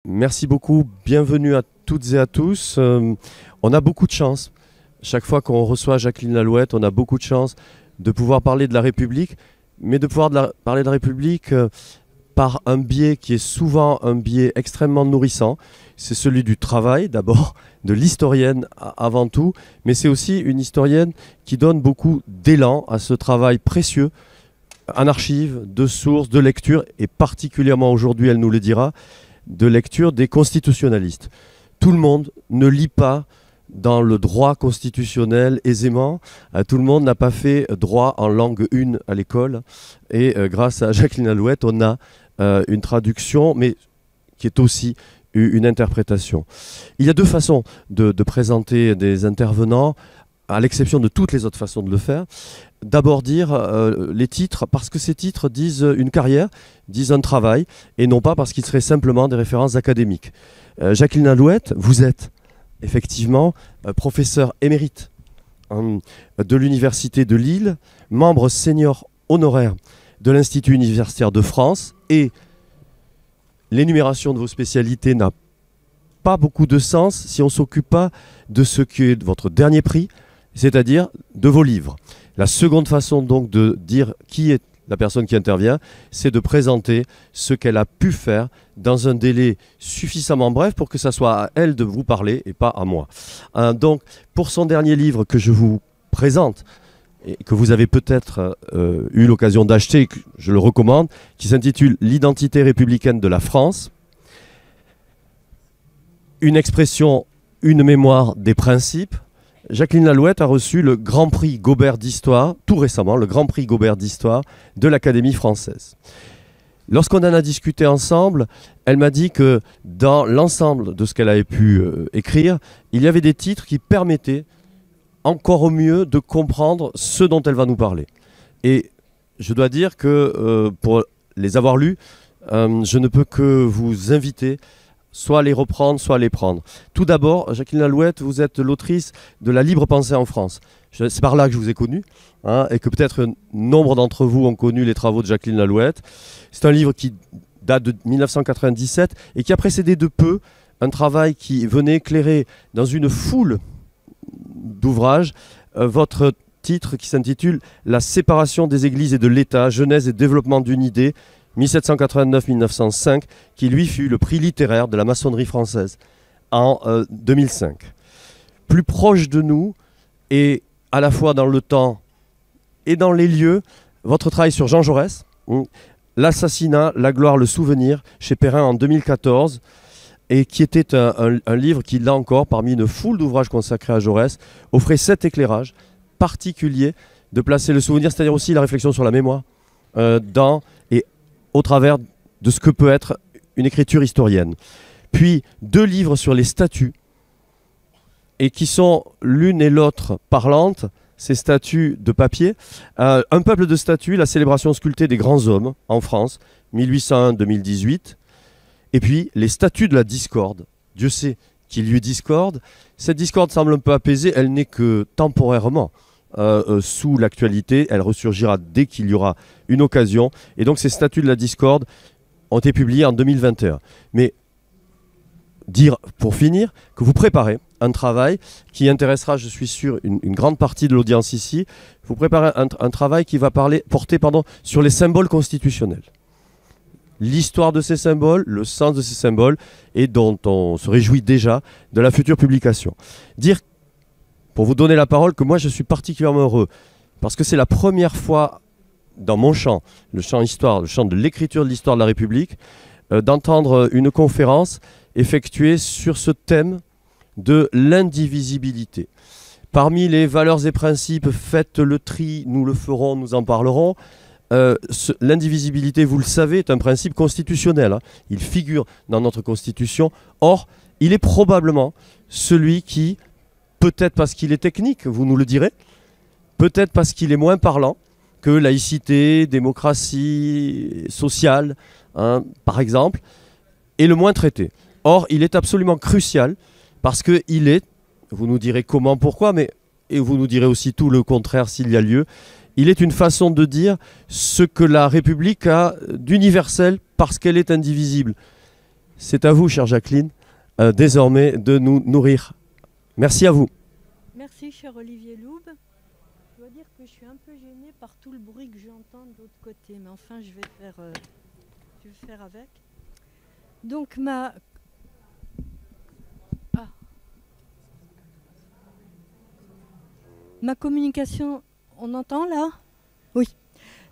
Merci beaucoup, bienvenue à toutes et à tous. On a beaucoup de chance. Chaque fois qu'on reçoit Jacqueline Lalouette, on a beaucoup de chance de pouvoir parler de la République, mais de pouvoir parler de la République par un biais qui est souvent un biais extrêmement nourrissant. C'est celui du travail d'abord, de l'historienne avant tout, mais c'est aussi une historienne qui donne beaucoup d'élan à ce travail précieux en archives, de sources, de lecture, et particulièrement aujourd'hui, elle nous le dira, de lecture des constitutionnalistes. Tout le monde ne lit pas dans le droit constitutionnel aisément. Tout le monde n'a pas fait droit en langue 1 à l'école. Et grâce à Jacqueline Lalouette, on a une traduction, mais qui est aussi une interprétation. Il y a deux façons de présenter des intervenants, à l'exception de toutes les autres façons de le faire. D'abord dire les titres, parce que ces titres disent une carrière, disent un travail, et non pas parce qu'ils seraient simplement des références académiques. Jacqueline Lalouette, vous êtes effectivement professeur émérite de l'Université de Lille, membre senior honoraire de l'Institut universitaire de France, et l'énumération de vos spécialités n'a pas beaucoup de sens si on ne s'occupe pas de ce qui est votre dernier prix, c'est-à-dire de vos livres. La seconde façon donc de dire qui est la personne qui intervient, c'est de présenter ce qu'elle a pu faire dans un délai suffisamment bref pour que ça soit à elle de vous parler et pas à moi. Donc pour son dernier livre que je vous présente, et que vous avez peut-être eu l'occasion d'acheter, je le recommande, qui s'intitule « L'identité républicaine de la France », une expression, une mémoire des principes. Jacqueline Lalouette a reçu le Grand Prix Gaubert d'Histoire, tout récemment, le Grand Prix Gaubert d'Histoire de l'Académie française. Lorsqu'on en a discuté ensemble, elle m'a dit que dans l'ensemble de ce qu'elle avait pu écrire, il y avait des titres qui permettaient encore au mieux de comprendre ce dont elle va nous parler. Et je dois dire que pour les avoir lus, je ne peux que vous inviter soit à les reprendre, soit à les prendre. Tout d'abord, Jacqueline Lalouette, vous êtes l'autrice de La libre pensée en France. C'est par là que je vous ai connu, et que peut-être nombre d'entre vous ont connu les travaux de Jacqueline Lalouette. C'est un livre qui date de 1997 et qui a précédé de peu un travail qui venait éclairer dans une foule d'ouvrages votre titre qui s'intitule « La séparation des églises et de l'État, genèse et développement d'une idée ». 1789-1905, qui lui fut le prix littéraire de la maçonnerie française en 2005. Plus proche de nous, et à la fois dans le temps et dans les lieux, votre travail sur Jean Jaurès, L'assassinat, la gloire, le souvenir, chez Perrin en 2014, et qui était un livre qui, là encore, parmi une foule d'ouvrages consacrés à Jaurès, offrait cet éclairage particulier de placer le souvenir, c'est-à-dire aussi la réflexion sur la mémoire, dans et au travers de ce que peut être une écriture historienne. Puis deux livres sur les statues, et qui sont l'une et l'autre parlantes, ces statues de papier. Un peuple de statues, la célébration sculptée des grands hommes en France, 1801-2018. Et puis les statues de la discorde. Dieu sait qu'il y eut discorde. Cette discorde semble un peu apaisée, elle n'est que temporairement. Sous l'actualité, elle ressurgira dès qu'il y aura une occasion. Et donc ces statuts de la discorde ont été publiés en 2021. Mais dire, pour finir, que vous préparez un travail qui intéressera, je suis sûr, une grande partie de l'audience ici. Vous préparez un travail qui va porter sur les symboles constitutionnels. L'histoire de ces symboles, le sens de ces symboles, et dont on se réjouit déjà de la future publication. Dire, pour vous donner la parole, que moi je suis particulièrement heureux, parce que c'est la première fois dans mon champ, le champ histoire, le champ de l'écriture de l'histoire de la République, d'entendre une conférence effectuée sur ce thème de l'indivisibilité. Parmi les valeurs et principes, faites le tri, nous le ferons, nous en parlerons. L'indivisibilité, vous le savez, est un principe constitutionnel. Il figure dans notre Constitution. Or, il est probablement celui qui, peut-être parce qu'il est technique, vous nous le direz, peut-être parce qu'il est moins parlant que laïcité, démocratie sociale, par exemple, est le moins traité. Or, il est absolument crucial parce qu'il est, vous nous direz comment, pourquoi, et vous nous direz aussi tout le contraire s'il y a lieu, il est une façon de dire ce que la République a d'universel parce qu'elle est indivisible. C'est à vous, chère Jacqueline, désormais de nous nourrir. Merci à vous. Merci, cher Olivier Loub. Je dois dire que je suis un peu gênée par tout le bruit que j'entends de l'autre côté, mais enfin, je vais faire avec. Donc, ma communication, on entend là? Oui.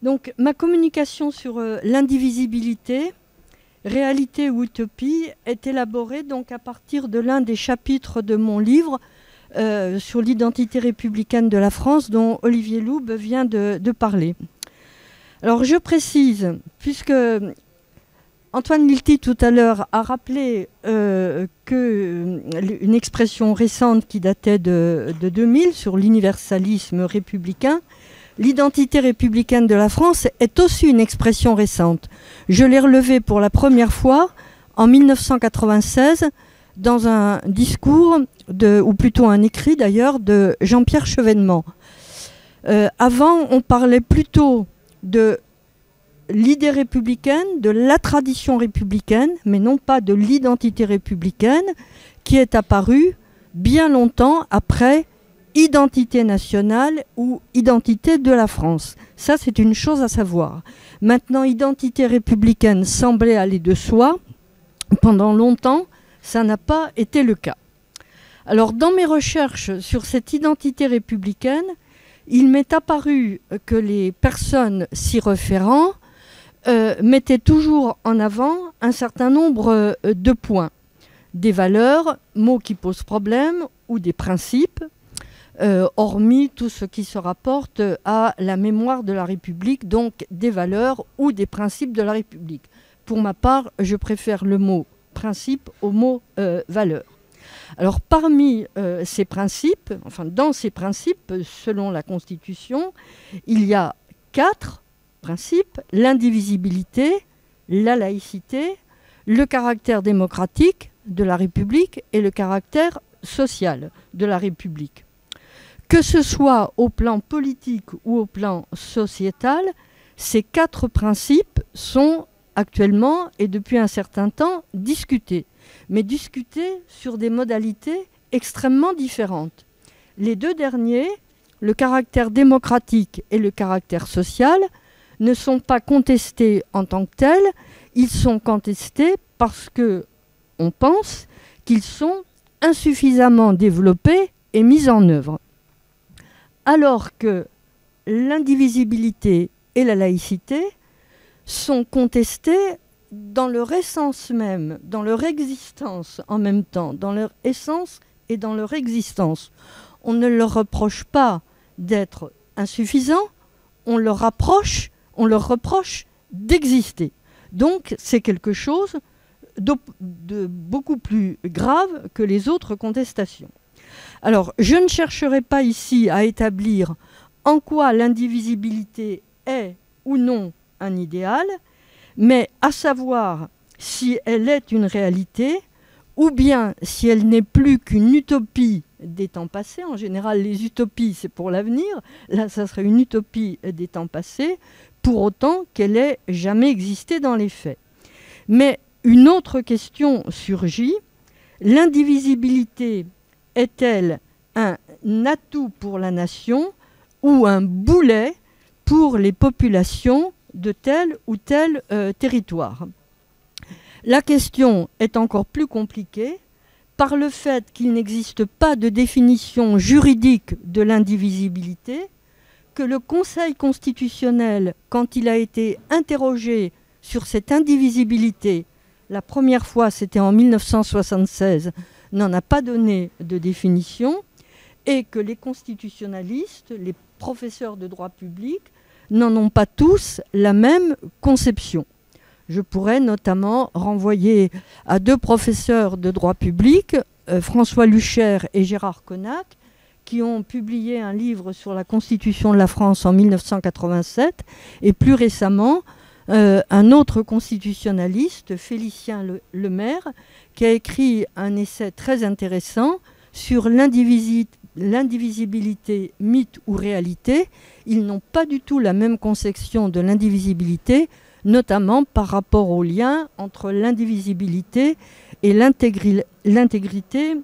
Donc, ma communication sur l'indivisibilité, réalité ou utopie, est élaborée donc à partir de l'un des chapitres de mon livre sur l'identité républicaine de la France, dont Olivier Loub vient de parler. Alors, je précise, puisque Antoine Lilti, tout à l'heure, a rappelé une expression récente qui datait de 2000 sur l'universalisme républicain. L'identité républicaine de la France est aussi une expression récente. Je l'ai relevée pour la première fois en 1996 dans un discours, ou plutôt un écrit d'ailleurs, de Jean-Pierre Chevènement. Avant, on parlait plutôt de l'idée républicaine, de la tradition républicaine, mais non pas de l'identité républicaine, qui est apparue bien longtemps après identité nationale ou identité de la France. Ça, c'est une chose à savoir. Maintenant, identité républicaine semblait aller de soi. Pendant longtemps, ça n'a pas été le cas. Alors, dans mes recherches sur cette identité républicaine, il m'est apparu que les personnes s'y référant mettaient toujours en avant un certain nombre de points. Des valeurs, mots qui posent problème, ou des principes, hormis tout ce qui se rapporte à la mémoire de la République, donc des valeurs ou des principes de la République. Pour ma part, je préfère le mot principe au mot valeur. Alors parmi ces principes, enfin dans ces principes, selon la Constitution, il y a 4 principes: l'indivisibilité, la laïcité, le caractère démocratique de la République et le caractère social de la République. Que ce soit au plan politique ou au plan sociétal, ces 4 principes sont actuellement et depuis un certain temps discutés, mais discutés sur des modalités extrêmement différentes. Les 2 derniers, le caractère démocratique et le caractère social, ne sont pas contestés en tant que tels, ils sont contestés parce qu'on pense qu'ils sont insuffisamment développés et mis en œuvre. Alors que l'indivisibilité et la laïcité sont contestés dans leur essence même, dans leur existence en même temps, dans leur essence et dans leur existence. On ne leur reproche pas d'être insuffisants, on leur reproche d'exister. Donc c'est quelque chose de beaucoup plus grave que les autres contestations. Alors, je ne chercherai pas ici à établir en quoi l'indivisibilité est ou non un idéal, mais à savoir si elle est une réalité ou bien si elle n'est plus qu'une utopie des temps passés. En général, les utopies, c'est pour l'avenir. Là, ça serait une utopie des temps passés, pour autant qu'elle ait jamais existé dans les faits. Mais une autre question surgit. L'indivisibilité est-elle un atout pour la nation ou un boulet pour les populations de tel ou tel territoire? La question est encore plus compliquée par le fait qu'il n'existe pas de définition juridique de l'indivisibilité, que le Conseil constitutionnel, quand il a été interrogé sur cette indivisibilité, la première fois c'était en 1976, n'en a pas donné de définition, et que les constitutionnalistes, les professeurs de droit public, n'en ont pas tous la même conception. Je pourrais notamment renvoyer à 2 professeurs de droit public, François Lucher et Gérard Connac, qui ont publié un livre sur la Constitution de la France en 1987, et plus récemment, un autre constitutionnaliste, Félicien Lemaire, qui a écrit un essai très intéressant sur l'indivisibilité, mythe ou réalité. Ils n'ont pas du tout la même conception de l'indivisibilité, notamment par rapport au lien entre l'indivisibilité et l'intégrité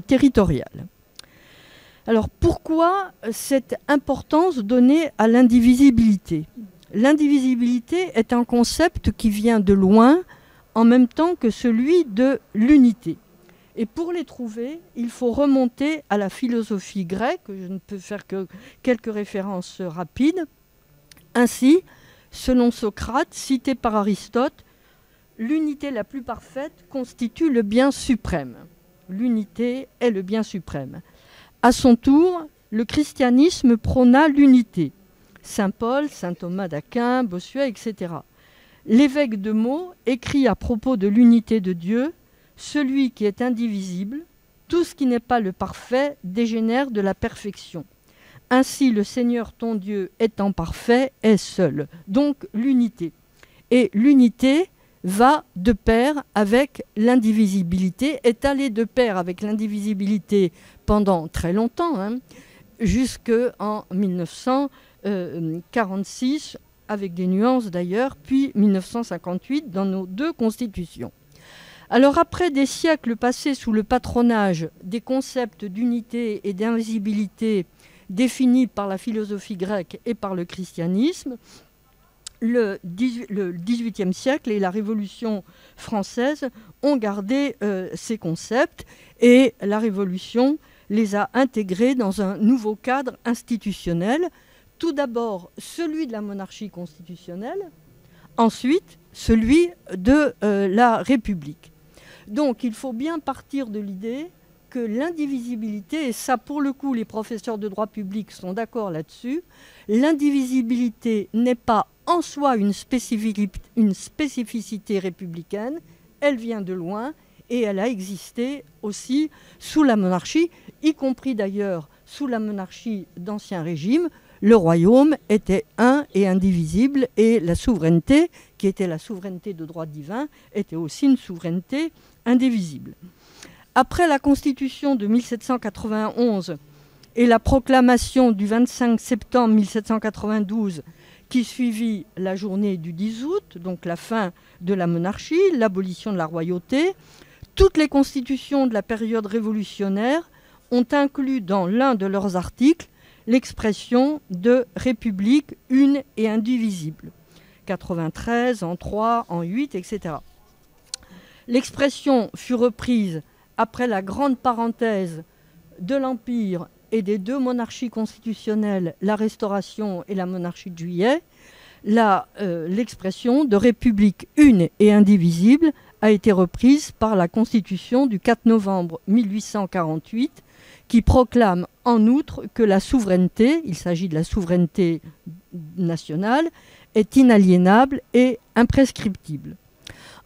territoriale. Alors pourquoi cette importance donnée à l'indivisibilité ? L'indivisibilité est un concept qui vient de loin, en même temps que celui de l'unité. Et pour les trouver, il faut remonter à la philosophie grecque. Je ne peux faire que quelques références rapides. Ainsi, selon Socrate, cité par Aristote, l'unité la plus parfaite constitue le bien suprême. L'unité est le bien suprême. À son tour, le christianisme prôna l'unité. Saint Paul, saint Thomas d'Aquin, Bossuet, etc. L'évêque de Meaux écrit à propos de l'unité de Dieu: celui qui est indivisible, tout ce qui n'est pas le parfait dégénère de la perfection. Ainsi, le Seigneur ton Dieu étant parfait est seul. Donc l'unité. Et l'unité va de pair avec l'indivisibilité, est allée de pair avec l'indivisibilité pendant très longtemps, jusqu'en 1946, avec des nuances d'ailleurs, puis 1958 dans nos deux constitutions. Alors après des siècles passés sous le patronage des concepts d'unité et d'invisibilité définis par la philosophie grecque et par le christianisme, le XVIIIe siècle et la Révolution française ont gardé ces concepts et la Révolution les a intégrés dans un nouveau cadre institutionnel. Tout d'abord celui de la monarchie constitutionnelle, ensuite celui de la République. Donc il faut bien partir de l'idée que l'indivisibilité, et ça pour le coup les professeurs de droit public sont d'accord là-dessus, l'indivisibilité n'est pas en soi une spécificité républicaine, elle vient de loin et elle a existé aussi sous la monarchie, y compris d'ailleurs sous la monarchie d'Ancien Régime. Le royaume était un et indivisible et la souveraineté, qui était la souveraineté de droit divin, était aussi une souveraineté indivisible. Après la Constitution de 1791 et la proclamation du 25 septembre 1792 qui suivit la journée du 10 août, donc la fin de la monarchie, l'abolition de la royauté, toutes les constitutions de la période révolutionnaire ont inclus dans l'un de leurs articles l'expression de république une et indivisible. 93, en 3, en 8, etc. L'expression fut reprise après la grande parenthèse de l'Empire et des deux monarchies constitutionnelles, la Restauration et la monarchie de Juillet. L'expression de république une et indivisible a été reprise par la Constitution du 4 novembre 1848 qui proclame en outre que la souveraineté, il s'agit de la souveraineté nationale, est inaliénable et imprescriptible.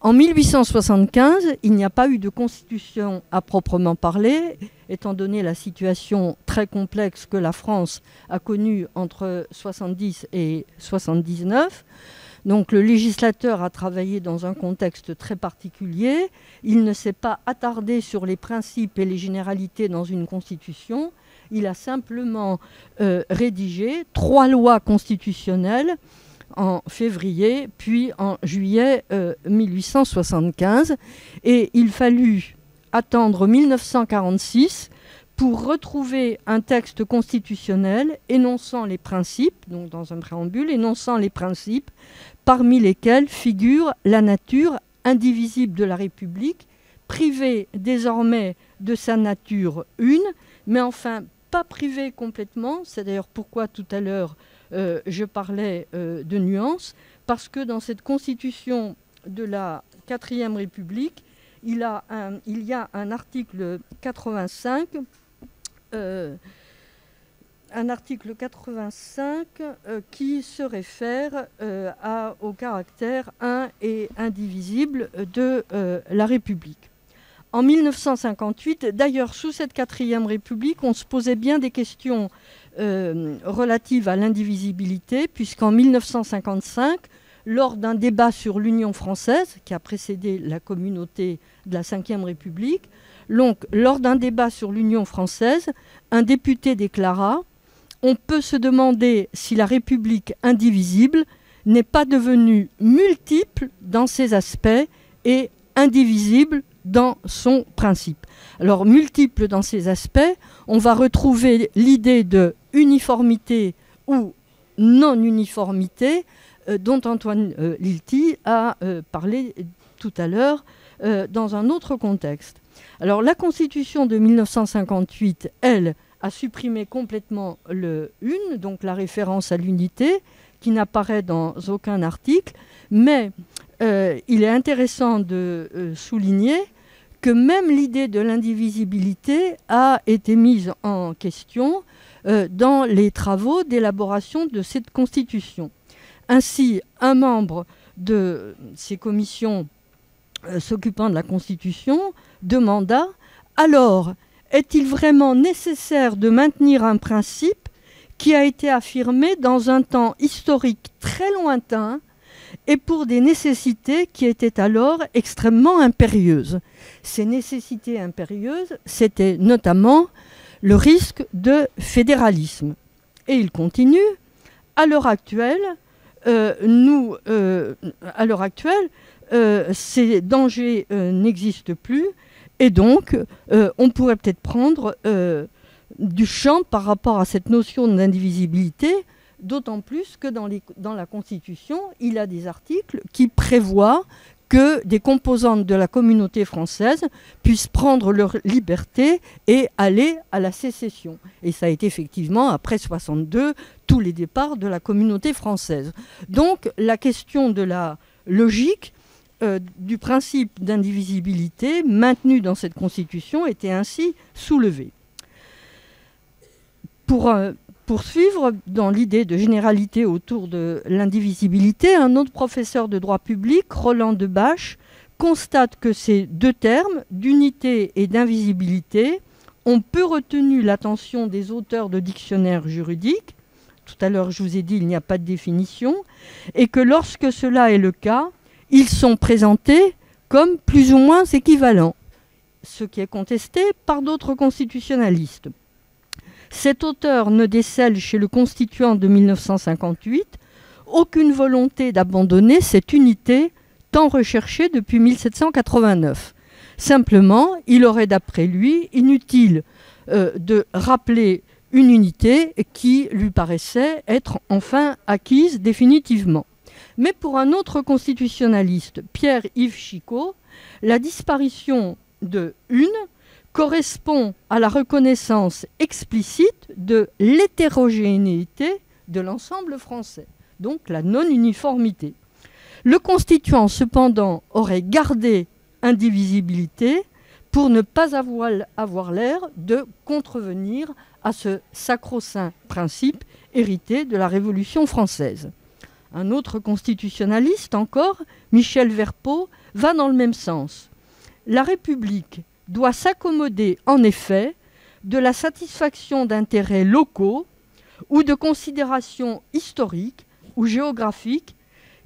En 1875, il n'y a pas eu de constitution à proprement parler, étant donné la situation très complexe que la France a connue entre 70 et 79. Donc le législateur a travaillé dans un contexte très particulier. Il ne s'est pas attardé sur les principes et les généralités dans une constitution. Il a simplement rédigé 3 lois constitutionnelles en février, puis en juillet 1875. Et il fallut attendre 1946 pour retrouver un texte constitutionnel énonçant les principes, donc dans un préambule, énonçant les principes parmi lesquels figure la nature indivisible de la République, privée désormais de sa nature une, mais enfin pas privée complètement. C'est d'ailleurs pourquoi tout à l'heure je parlais de nuances, parce que dans cette constitution de la 4e République, il y a un article 85 qui se réfère au caractère un et indivisible de la République. En 1958, d'ailleurs, sous cette 4e République, on se posait bien des questions relatives à l'indivisibilité, puisqu'en 1955, lors d'un débat sur l'Union française, qui a précédé la communauté de la 5e République, donc, lors d'un débat sur l'Union française, un député déclara « On peut se demander si la République indivisible n'est pas devenu multiple dans ses aspects et indivisible dans son principe. Alors, multiple dans ses aspects, on va retrouver l'idée de uniformité ou non-uniformité dont Antoine Lilti a parlé tout à l'heure dans un autre contexte. Alors, la Constitution de 1958, elle, a supprimé complètement le « une », donc la référence à l'unité, qui n'apparaît dans aucun article, mais il est intéressant de souligner que même l'idée de l'indivisibilité a été mise en question dans les travaux d'élaboration de cette Constitution. Ainsi, un membre de ces commissions s'occupant de la Constitution demanda « Alors, est-il vraiment nécessaire de maintenir un principe qui a été affirmé dans un temps historique très lointain et pour des nécessités qui étaient alors extrêmement impérieuses ?» Ces nécessités impérieuses, c'était notamment le risque de fédéralisme. Et il continue, à l'heure actuelle, ces dangers n'existent plus, et donc on pourrait peut-être prendre du champ par rapport à cette notion d'indivisibilité, d'autant plus que dans la Constitution, il y a des articles qui prévoient que des composantes de la communauté française puissent prendre leur liberté et aller à la sécession. Et ça a été effectivement, après 1962, tous les départs de la communauté française. Donc la question de la logique du principe d'indivisibilité maintenu dans cette Constitution était ainsi soulevée. Pour poursuivre dans l'idée de généralité autour de l'indivisibilité, un autre professeur de droit public, Roland Debache, constate que ces deux termes, d'unité et d'invisibilité, ont peu retenu l'attention des auteurs de dictionnaires juridiques. Tout à l'heure, je vous ai dit, il n'y a pas de définition, et que lorsque cela est le cas, ils sont présentés comme plus ou moins équivalents, ce qui est contesté par d'autres constitutionnalistes. Cet auteur ne décèle chez le constituant de 1958 aucune volonté d'abandonner cette unité tant recherchée depuis 1789. Simplement, il aurait d'après lui inutile de rappeler une unité qui lui paraissait être enfin acquise définitivement. Mais pour un autre constitutionnaliste, Pierre-Yves Chicot, la disparition de « une » correspond à la reconnaissance explicite de l'hétérogénéité de l'ensemble français, donc la non-uniformité. Le constituant, cependant, aurait gardé indivisibilité pour ne pas avoir l'air de contrevenir à ce sacro-saint principe hérité de la Révolution française. Un autre constitutionnaliste encore, Michel Verpeau, va dans le même sens. La République doit s'accommoder en effet de la satisfaction d'intérêts locaux ou de considérations historiques ou géographiques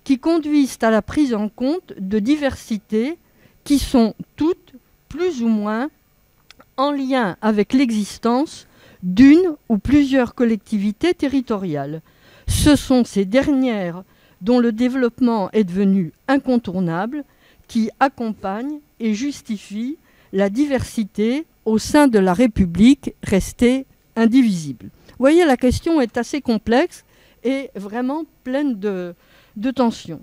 qui conduisent à la prise en compte de diversités qui sont toutes plus ou moins en lien avec l'existence d'une ou plusieurs collectivités territoriales. Ce sont ces dernières dont le développement est devenu incontournable qui accompagnent et justifient la diversité au sein de la République restée indivisible. Vous voyez, la question est assez complexe et vraiment pleine de tensions.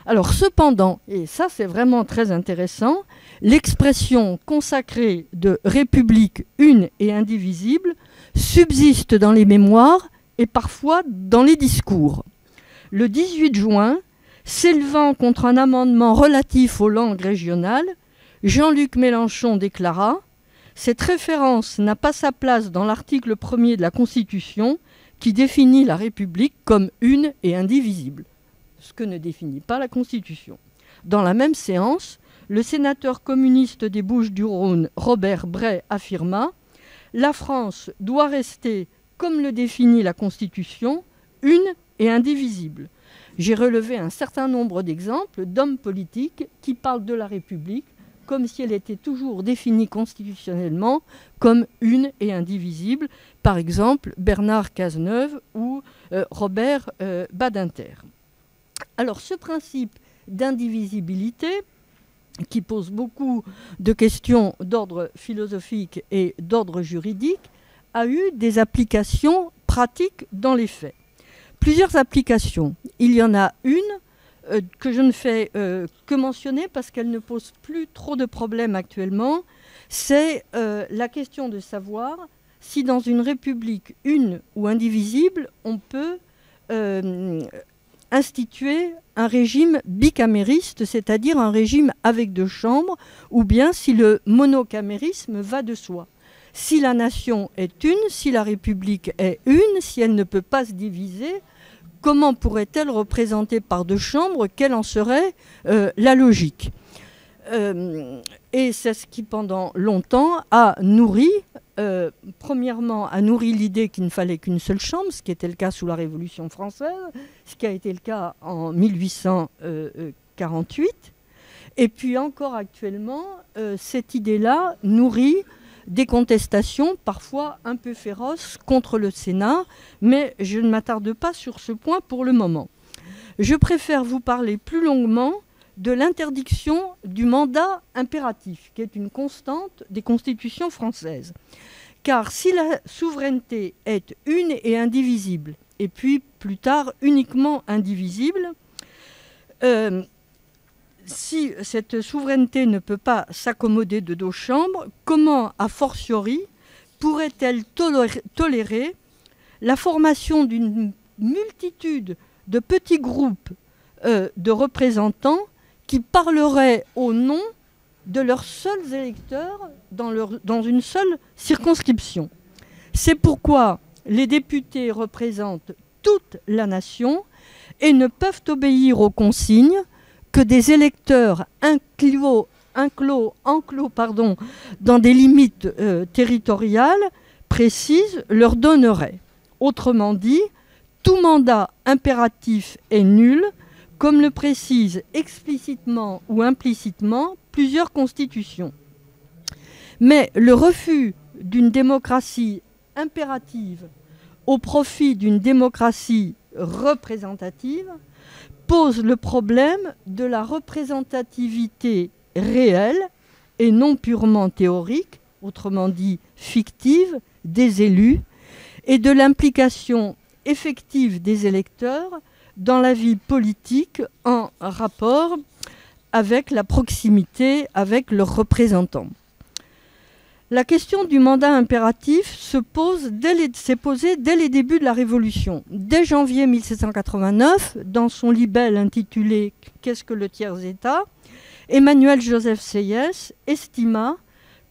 Alors cependant, et ça c'est vraiment très intéressant, l'expression consacrée de République une et indivisible subsiste dans les mémoires et parfois dans les discours. Le 18 juin, s'élevant contre un amendement relatif aux langues régionales, Jean-Luc Mélenchon déclara « Cette référence n'a pas sa place dans l'article 1er de la Constitution qui définit la République comme une et indivisible », ce que ne définit pas la Constitution. Dans la même séance, le sénateur communiste des Bouches-du-Rhône, Robert Bray, affirma « La France doit rester, comme le définit la Constitution, une et indivisible ». J'ai relevé un certain nombre d'exemples d'hommes politiques qui parlent de la République comme si elle était toujours définie constitutionnellement comme une et indivisible, par exemple Bernard Cazeneuve ou Robert Badinter. Alors ce principe d'indivisibilité, qui pose beaucoup de questions d'ordre philosophique et d'ordre juridique, a eu des applications pratiques dans les faits. Plusieurs applications. Il y en a une que je ne fais que mentionner parce qu'elle ne pose plus trop de problèmes actuellement. C'est la question de savoir si dans une république une ou indivisible, on peut instituer un régime bicamériste, c'est-à-dire un régime avec 2 chambres, ou bien si le monocamérisme va de soi. Si la nation est une, si la République est une, si elle ne peut pas se diviser, comment pourrait-elle représenter par 2 chambres? Quelle en serait la logique? Et c'est ce qui, pendant longtemps, a nourri, premièrement, a nourri l'idée qu'il ne fallait qu'une seule chambre, ce qui était le cas sous la Révolution française, ce qui a été le cas en 1848. Et puis encore actuellement, cette idée-là nourrit des contestations parfois un peu féroces contre le Sénat, mais je ne m'attarde pas sur ce point pour le moment. Je préfère vous parler plus longuement de l'interdiction du mandat impératif, qui est une constante des constitutions françaises. Car si la souveraineté est une et indivisible, et puis plus tard uniquement indivisible, si cette souveraineté ne peut pas s'accommoder de 2 chambres, comment, a fortiori, pourrait-elle tolérer la formation d'une multitude de petits groupes de représentants qui parleraient au nom de leurs seuls électeurs dans une seule circonscription? C'est pourquoi les députés représentent toute la nation et ne peuvent obéir aux consignes que des électeurs enclos dans des limites territoriales précises leur donneraient. Autrement dit, tout mandat impératif est nul, comme le précisent explicitement ou implicitement plusieurs constitutions. Mais le refus d'une démocratie impérative au profit d'une démocratie représentative pose le problème de la représentativité réelle et non purement théorique, autrement dit fictive, des élus, et de l'implication effective des électeurs dans la vie politique en rapport avec la proximité avec leurs représentants. La question du mandat impératif s'est posée dès les débuts de la Révolution. Dès janvier 1789, dans son libelle intitulé « Qu'est-ce que le tiers-État ?», Emmanuel Joseph Sieyès estima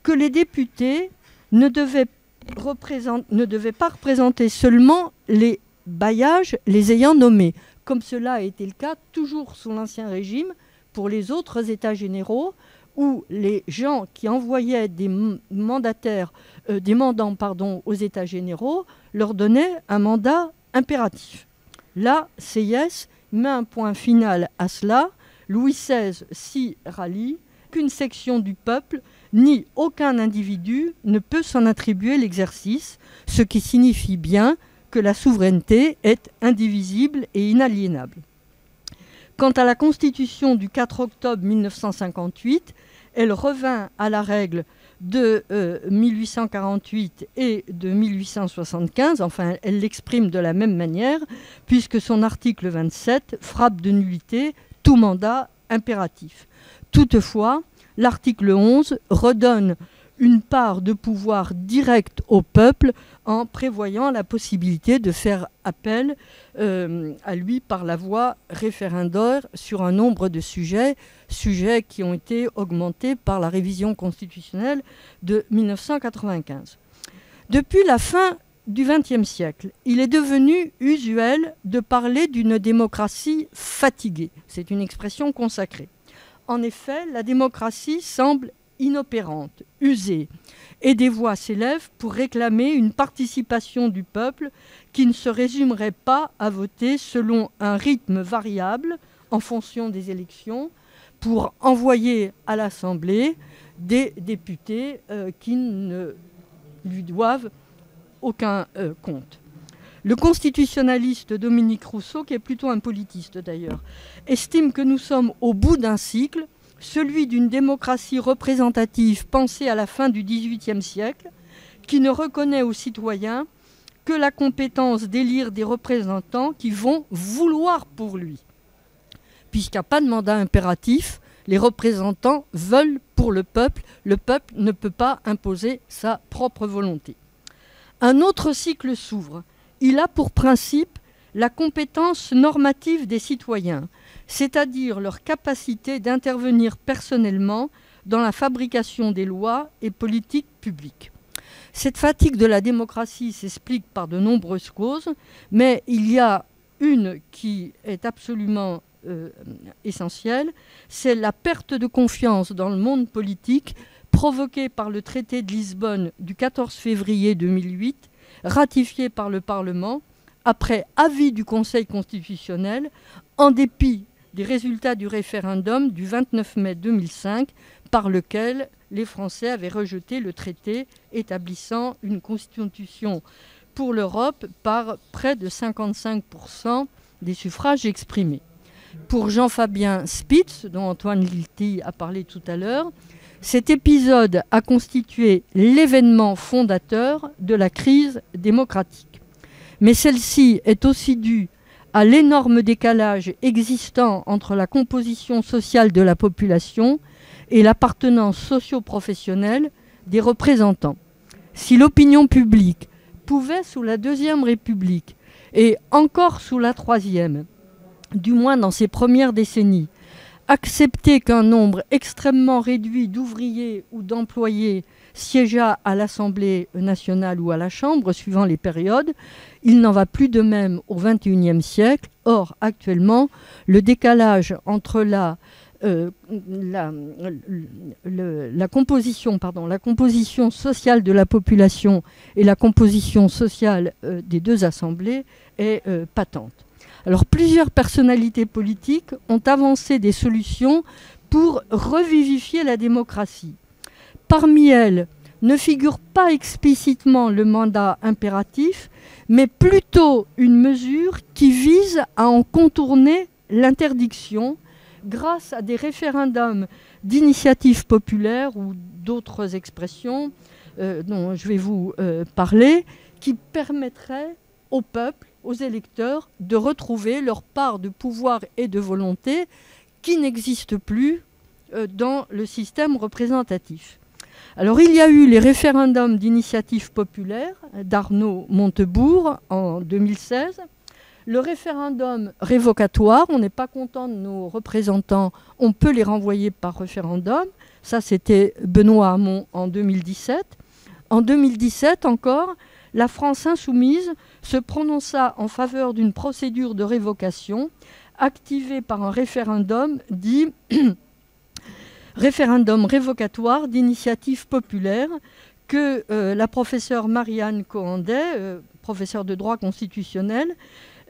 que les députés ne devaient pas représenter seulement les bailliages les ayant nommés, comme cela a été le cas toujours sous l'Ancien Régime pour les autres États généraux, où les gens qui envoyaient des mandants aux États généraux leur donnaient un mandat impératif. Là, Sieyès met un point final à cela. Louis XVI s'y rallie, qu'une section du peuple ni aucun individu ne peut s'en attribuer l'exercice, ce qui signifie bien que la souveraineté est indivisible et inaliénable. Quant à la Constitution du 4 octobre 1958, elle revint à la règle de 1848 et de 1875, enfin elle l'exprime de la même manière, puisque son article 27 frappe de nullité tout mandat impératif. Toutefois, l'article 11 redonne une part de pouvoir direct au peuple en prévoyant la possibilité de faire appel à lui par la voie référendaire sur un nombre de sujets qui ont été augmentés par la révision constitutionnelle de 1995. Depuis la fin du XXe siècle, il est devenu usuel de parler d'une démocratie fatiguée. C'est une expression consacrée. En effet, la démocratie semble inopérante, usée, et des voix s'élèvent pour réclamer une participation du peuple qui ne se résumerait pas à voter selon un rythme variable en fonction des élections pour envoyer à l'Assemblée des députés qui ne lui doivent aucun compte. Le constitutionnaliste Dominique Rousseau, qui est plutôt un politiste d'ailleurs, estime que nous sommes au bout d'un cycle, celui d'une démocratie représentative pensée à la fin du XVIIIe siècle, qui ne reconnaît aux citoyens que la compétence d'élire des représentants qui vont vouloir pour lui. Puisqu'il n'y a pas de mandat impératif, les représentants veulent pour le peuple ne peut pas imposer sa propre volonté. Un autre cycle s'ouvre. Il a pour principe la compétence normative des citoyens, c'est-à-dire leur capacité d'intervenir personnellement dans la fabrication des lois et politiques publiques. Cette fatigue de la démocratie s'explique par de nombreuses causes, mais il y a une qui est absolument essentielle, c'est la perte de confiance dans le monde politique provoquée par le traité de Lisbonne du 14 février 2008, ratifié par le Parlement, après avis du Conseil constitutionnel, en dépit des résultats du référendum du 29 mai 2005, par lequel les Français avaient rejeté le traité établissant une constitution pour l'Europe par près de 55% des suffrages exprimés. Pour Jean-Fabien Spitz, dont Antoine Lilti a parlé tout à l'heure, cet épisode a constitué l'événement fondateur de la crise démocratique. Mais celle-ci est aussi due à l'énorme décalage existant entre la composition sociale de la population et l'appartenance socio-professionnelle des représentants. Si l'opinion publique pouvait, sous la Deuxième République et encore sous la Troisième, du moins dans ses premières décennies, accepter qu'un nombre extrêmement réduit d'ouvriers ou d'employés siégeât à l'Assemblée nationale ou à la Chambre, suivant les périodes, il n'en va plus de même au XXIe siècle. Or, actuellement, le décalage entre la composition sociale de la population et la composition sociale des deux assemblées est patente. Alors, plusieurs personnalités politiques ont avancé des solutions pour revivifier la démocratie. Parmi elles, ne figure pas explicitement le mandat impératif, mais plutôt une mesure qui vise à en contourner l'interdiction grâce à des référendums d'initiative populaire ou d'autres expressions dont je vais vous parler, qui permettraient au peuple, aux électeurs, de retrouver leur part de pouvoir et de volonté qui n'existe plus dans le système représentatif. Alors il y a eu les référendums d'initiative populaire d'Arnaud Montebourg en 2016, le référendum révocatoire, on n'est pas content de nos représentants, on peut les renvoyer par référendum, ça c'était Benoît Hamon en 2017. En 2017 encore, la France insoumise se prononça en faveur d'une procédure de révocation activée par un référendum dit référendum révocatoire d'initiative populaire que la professeure Marianne Cohandet, professeure de droit constitutionnel,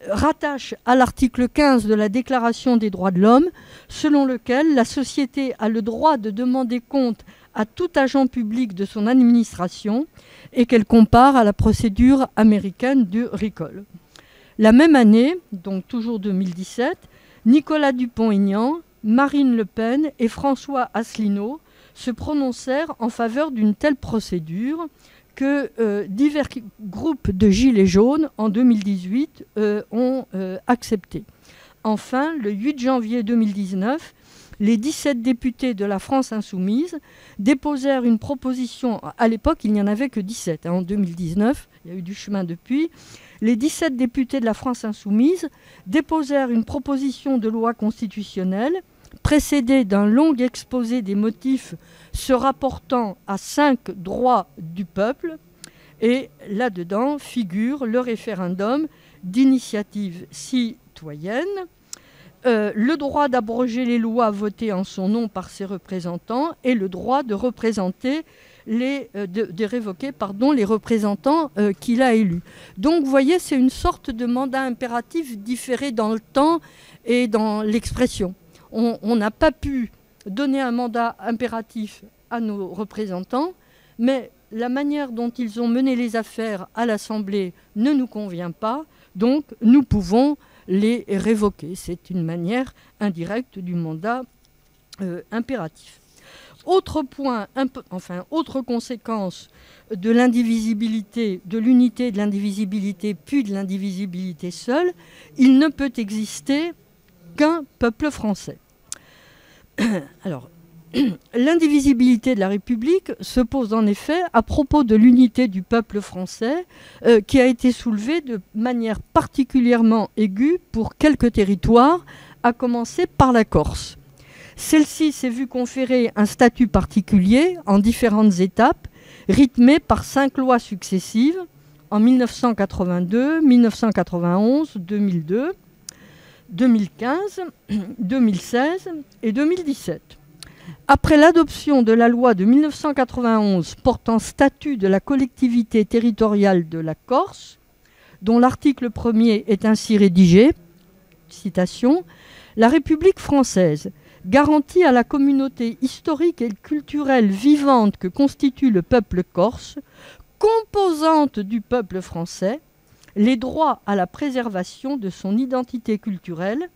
rattache à l'article 15 de la Déclaration des droits de l'homme, selon lequel la société a le droit de demander compte à tout agent public de son administration et qu'elle compare à la procédure américaine du recall. La même année, donc toujours 2017, Nicolas Dupont-Aignan, Marine Le Pen et François Asselineau se prononcèrent en faveur d'une telle procédure que divers groupes de Gilets jaunes en 2018 ont accepté. Enfin, le 8 janvier 2019, les 17 députés de la France insoumise déposèrent une proposition. À l'époque, il n'y en avait que 17. En 2019, il y a eu du chemin depuis. Les 17 députés de la France insoumise déposèrent une proposition de loi constitutionnelle précédée d'un long exposé des motifs se rapportant à 5 droits du peuple. Et là-dedans figure le référendum d'initiative citoyenne, le droit d'abroger les lois votées en son nom par ses représentants et le droit de représenter de révoquer les représentants qu'il a élus. Donc vous voyez, c'est une sorte de mandat impératif différé dans le temps et dans l'expression. On n'a pas pu donner un mandat impératif à nos représentants, mais la manière dont ils ont mené les affaires à l'Assemblée ne nous convient pas, donc nous pouvons les révoquer. C'est une manière indirecte du mandat impératif. Autre point, autre conséquence de l'indivisibilité, de l'unité de l'indivisibilité, puis de l'indivisibilité seule, il ne peut exister qu'un peuple français. Alors, l'indivisibilité de la République se pose en effet à propos de l'unité du peuple français qui a été soulevée de manière particulièrement aiguë pour quelques territoires, à commencer par la Corse. Celle-ci s'est vue conférer un statut particulier en différentes étapes, rythmées par 5 lois successives en 1982, 1991, 2002, 2015, 2016 et 2017. Après l'adoption de la loi de 1991 portant statut de la collectivité territoriale de la Corse, dont l'article 1er est ainsi rédigé, citation, « La République française garantit à la communauté historique et culturelle vivante que constitue le peuple corse, composante du peuple français, les droits à la préservation de son identité culturelle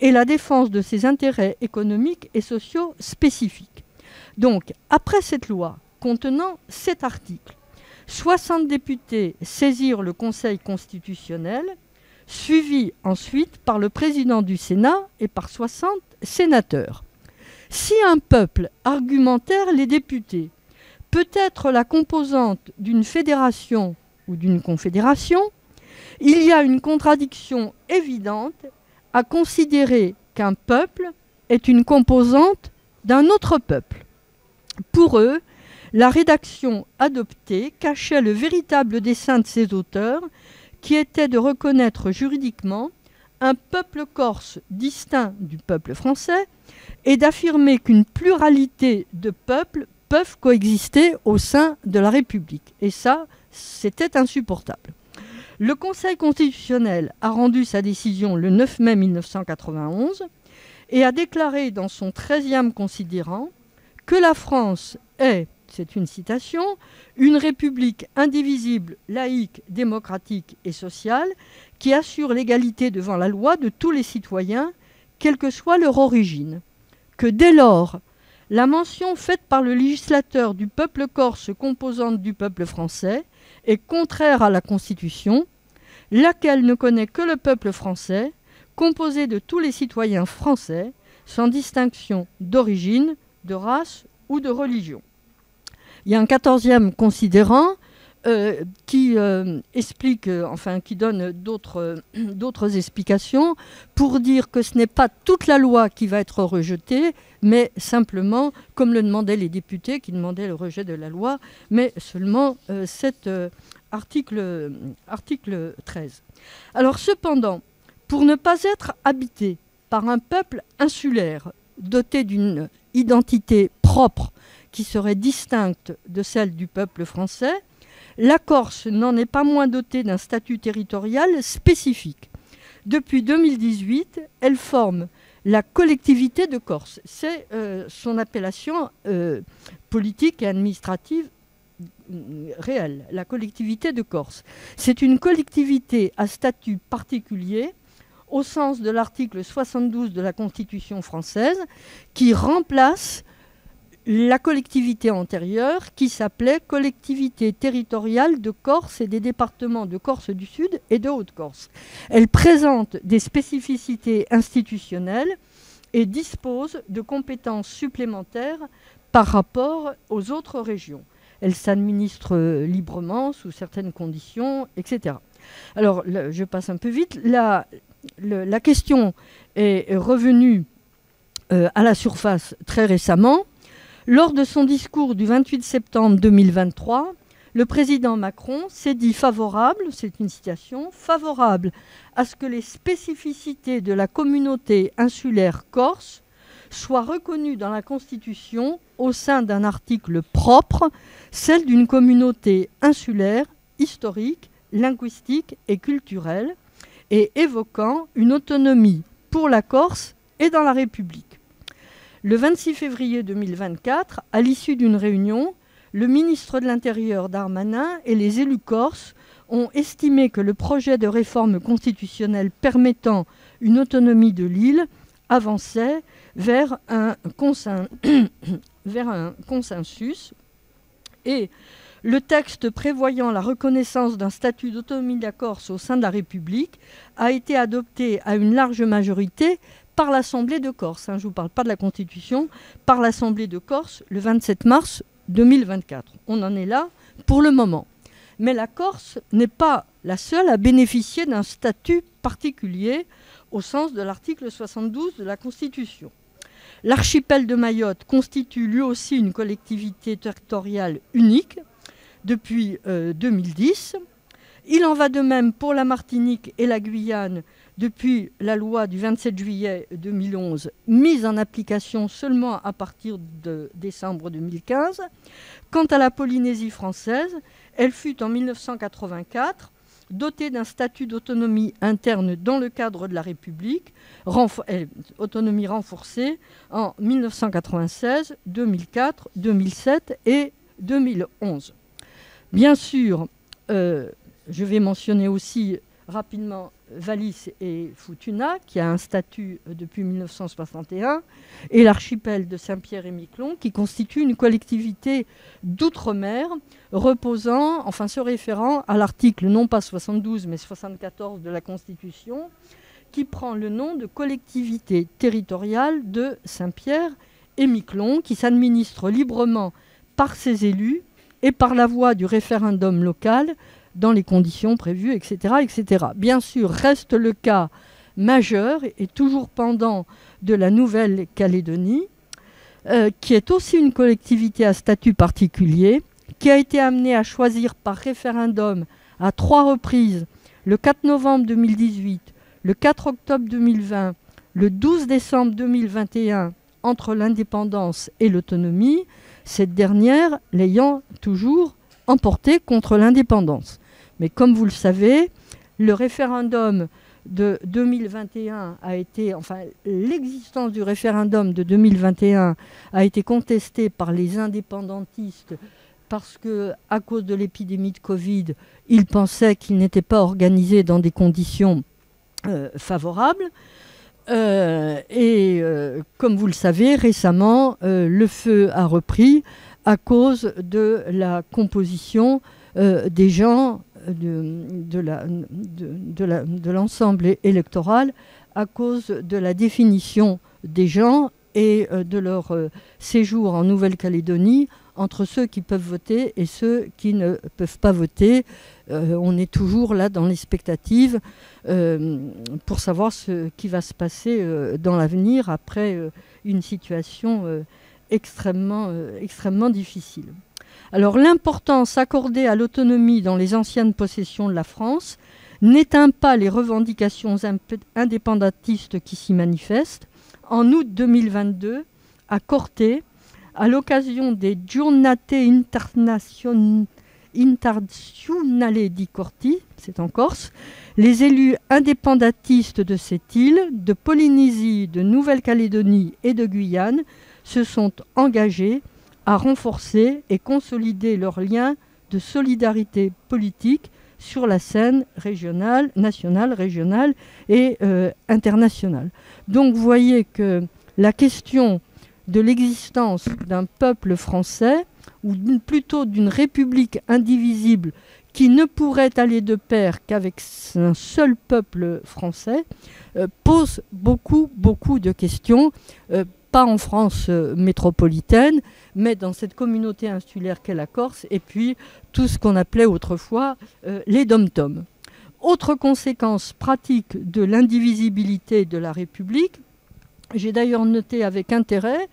et la défense de ses intérêts économiques et sociaux spécifiques. » Donc, après cette loi contenant cet article, 60 députés saisirent le Conseil constitutionnel, suivi ensuite par le président du Sénat et par 60 sénateurs. Si un peuple, argumentèrent les députés, peut être la composante d'une fédération ou d'une confédération, il y a une contradiction évidente à considérer qu'un peuple est une composante d'un autre peuple. Pour eux, la rédaction adoptée cachait le véritable dessein de ses auteurs, qui était de reconnaître juridiquement un peuple corse distinct du peuple français et d'affirmer qu'une pluralité de peuples peuvent coexister au sein de la République. Et ça, c'était insupportable. Le Conseil constitutionnel a rendu sa décision le 9 mai 1991 et a déclaré dans son 13e considérant que la France est, c'est une citation, une république indivisible, laïque, démocratique et sociale qui assure l'égalité devant la loi de tous les citoyens, quelle que soit leur origine. Que dès lors, la mention faite par le législateur du peuple corse composante du peuple français est contraire à la Constitution, laquelle ne connaît que le peuple français, composé de tous les citoyens français, sans distinction d'origine, de race ou de religion. Il y a un 14e considérant qui explique, qui donne d'autres explications pour dire que ce n'est pas toute la loi qui va être rejetée, mais simplement, comme le demandaient les députés qui demandaient le rejet de la loi, mais seulement cet article 13. Alors cependant, pour ne pas être habité par un peuple insulaire, doté d'une identité propre qui serait distincte de celle du peuple français, la Corse n'en est pas moins dotée d'un statut territorial spécifique. Depuis 2018, elle forme la collectivité de Corse. C'est son appellation politique et administrative réelle, la collectivité de Corse. C'est une collectivité à statut particulier au sens de l'article 72 de la Constitution française qui remplace la collectivité antérieure qui s'appelait Collectivité territoriale de Corse et des départements de Corse du Sud et de Haute-Corse. Elle présente des spécificités institutionnelles et dispose de compétences supplémentaires par rapport aux autres régions. Elle s'administre librement, sous certaines conditions, etc. Alors, je passe un peu vite. La question est revenue à la surface très récemment. Lors de son discours du 28 septembre 2023, le président Macron s'est dit favorable, c'est une citation, favorable à ce que les spécificités de la communauté insulaire corse soient reconnues dans la Constitution au sein d'un article propre, celle d'une communauté insulaire, historique, linguistique et culturelle, et évoquant une autonomie pour la Corse et dans la République. Le 26 février 2024, à l'issue d'une réunion, le ministre de l'Intérieur Darmanin et les élus corses ont estimé que le projet de réforme constitutionnelle permettant une autonomie de l'île avançait vers un consensus et le texte prévoyant la reconnaissance d'un statut d'autonomie de la Corse au sein de la République a été adopté à une large majorité par l'Assemblée de Corse. Je ne vous parle pas de la Constitution, par l'Assemblée de Corse le 27 mars 2024. On en est là pour le moment. Mais la Corse n'est pas la seule à bénéficier d'un statut particulier au sens de l'article 72 de la Constitution. L'archipel de Mayotte constitue lui aussi une collectivité territoriale unique depuis 2010. Il en va de même pour la Martinique et la Guyane depuis la loi du 27 juillet 2011, mise en application seulement à partir de décembre 2015. Quant à la Polynésie française, elle fut en 1984 dotée d'un statut d'autonomie interne dans le cadre de la République, autonomie renforcée en 1996, 2004, 2007 et 2011. Bien sûr, je vais mentionner aussi rapidement Wallis et Futuna, qui a un statut depuis 1961, et l'archipel de Saint-Pierre et Miquelon, qui constitue une collectivité d'outre-mer se référant à l'article non pas 72 mais 74 de la Constitution, qui prend le nom de collectivité territoriale de Saint-Pierre et Miquelon, qui s'administre librement par ses élus et par la voie du référendum local dans les conditions prévues, etc., etc. Bien sûr, reste le cas majeur et toujours pendant de la Nouvelle-Calédonie, qui est aussi une collectivité à statut particulier, qui a été amenée à choisir par référendum à 3 reprises, le 4 novembre 2018, le 4 octobre 2020, le 12 décembre 2021, entre l'indépendance et l'autonomie, cette dernière l'ayant toujours emporté contre l'indépendance. Mais comme vous le savez, le référendum de 2021 l'existence du référendum de 2021 a été contestée par les indépendantistes parce que, à cause de l'épidémie de Covid, ils pensaient qu'il n'était pas organisé dans des conditions favorables. Comme vous le savez, récemment, le feu a repris à cause de la composition des gens de l'ensemble électoral, à cause de la définition des gens et de leur séjour en Nouvelle-Calédonie entre ceux qui peuvent voter et ceux qui ne peuvent pas voter. On est toujours là dans l'expectative pour savoir ce qui va se passer dans l'avenir après une situation extrêmement difficile. Alors l'importance accordée à l'autonomie dans les anciennes possessions de la France n'éteint pas les revendications indépendantistes qui s'y manifestent. En août 2022, à Corté, à l'occasion des Giornate Internazionale di Corti, c'est en Corse, les élus indépendantistes de cette île, de Polynésie, de Nouvelle-Calédonie et de Guyane se sont engagés à renforcer et consolider leurs liens de solidarité politique sur la scène régionale, nationale, régionale et internationale. Donc vous voyez que la question de l'existence d'un peuple français, ou plutôt d'une république indivisible qui ne pourrait aller de pair qu'avec un seul peuple français, pose beaucoup de questions, pas en France métropolitaine, mais dans cette communauté insulaire qu'est la Corse, et puis tout ce qu'on appelait autrefois les dom-toms. Autre conséquence pratique de l'indivisibilité de la République, j'ai d'ailleurs noté avec intérêt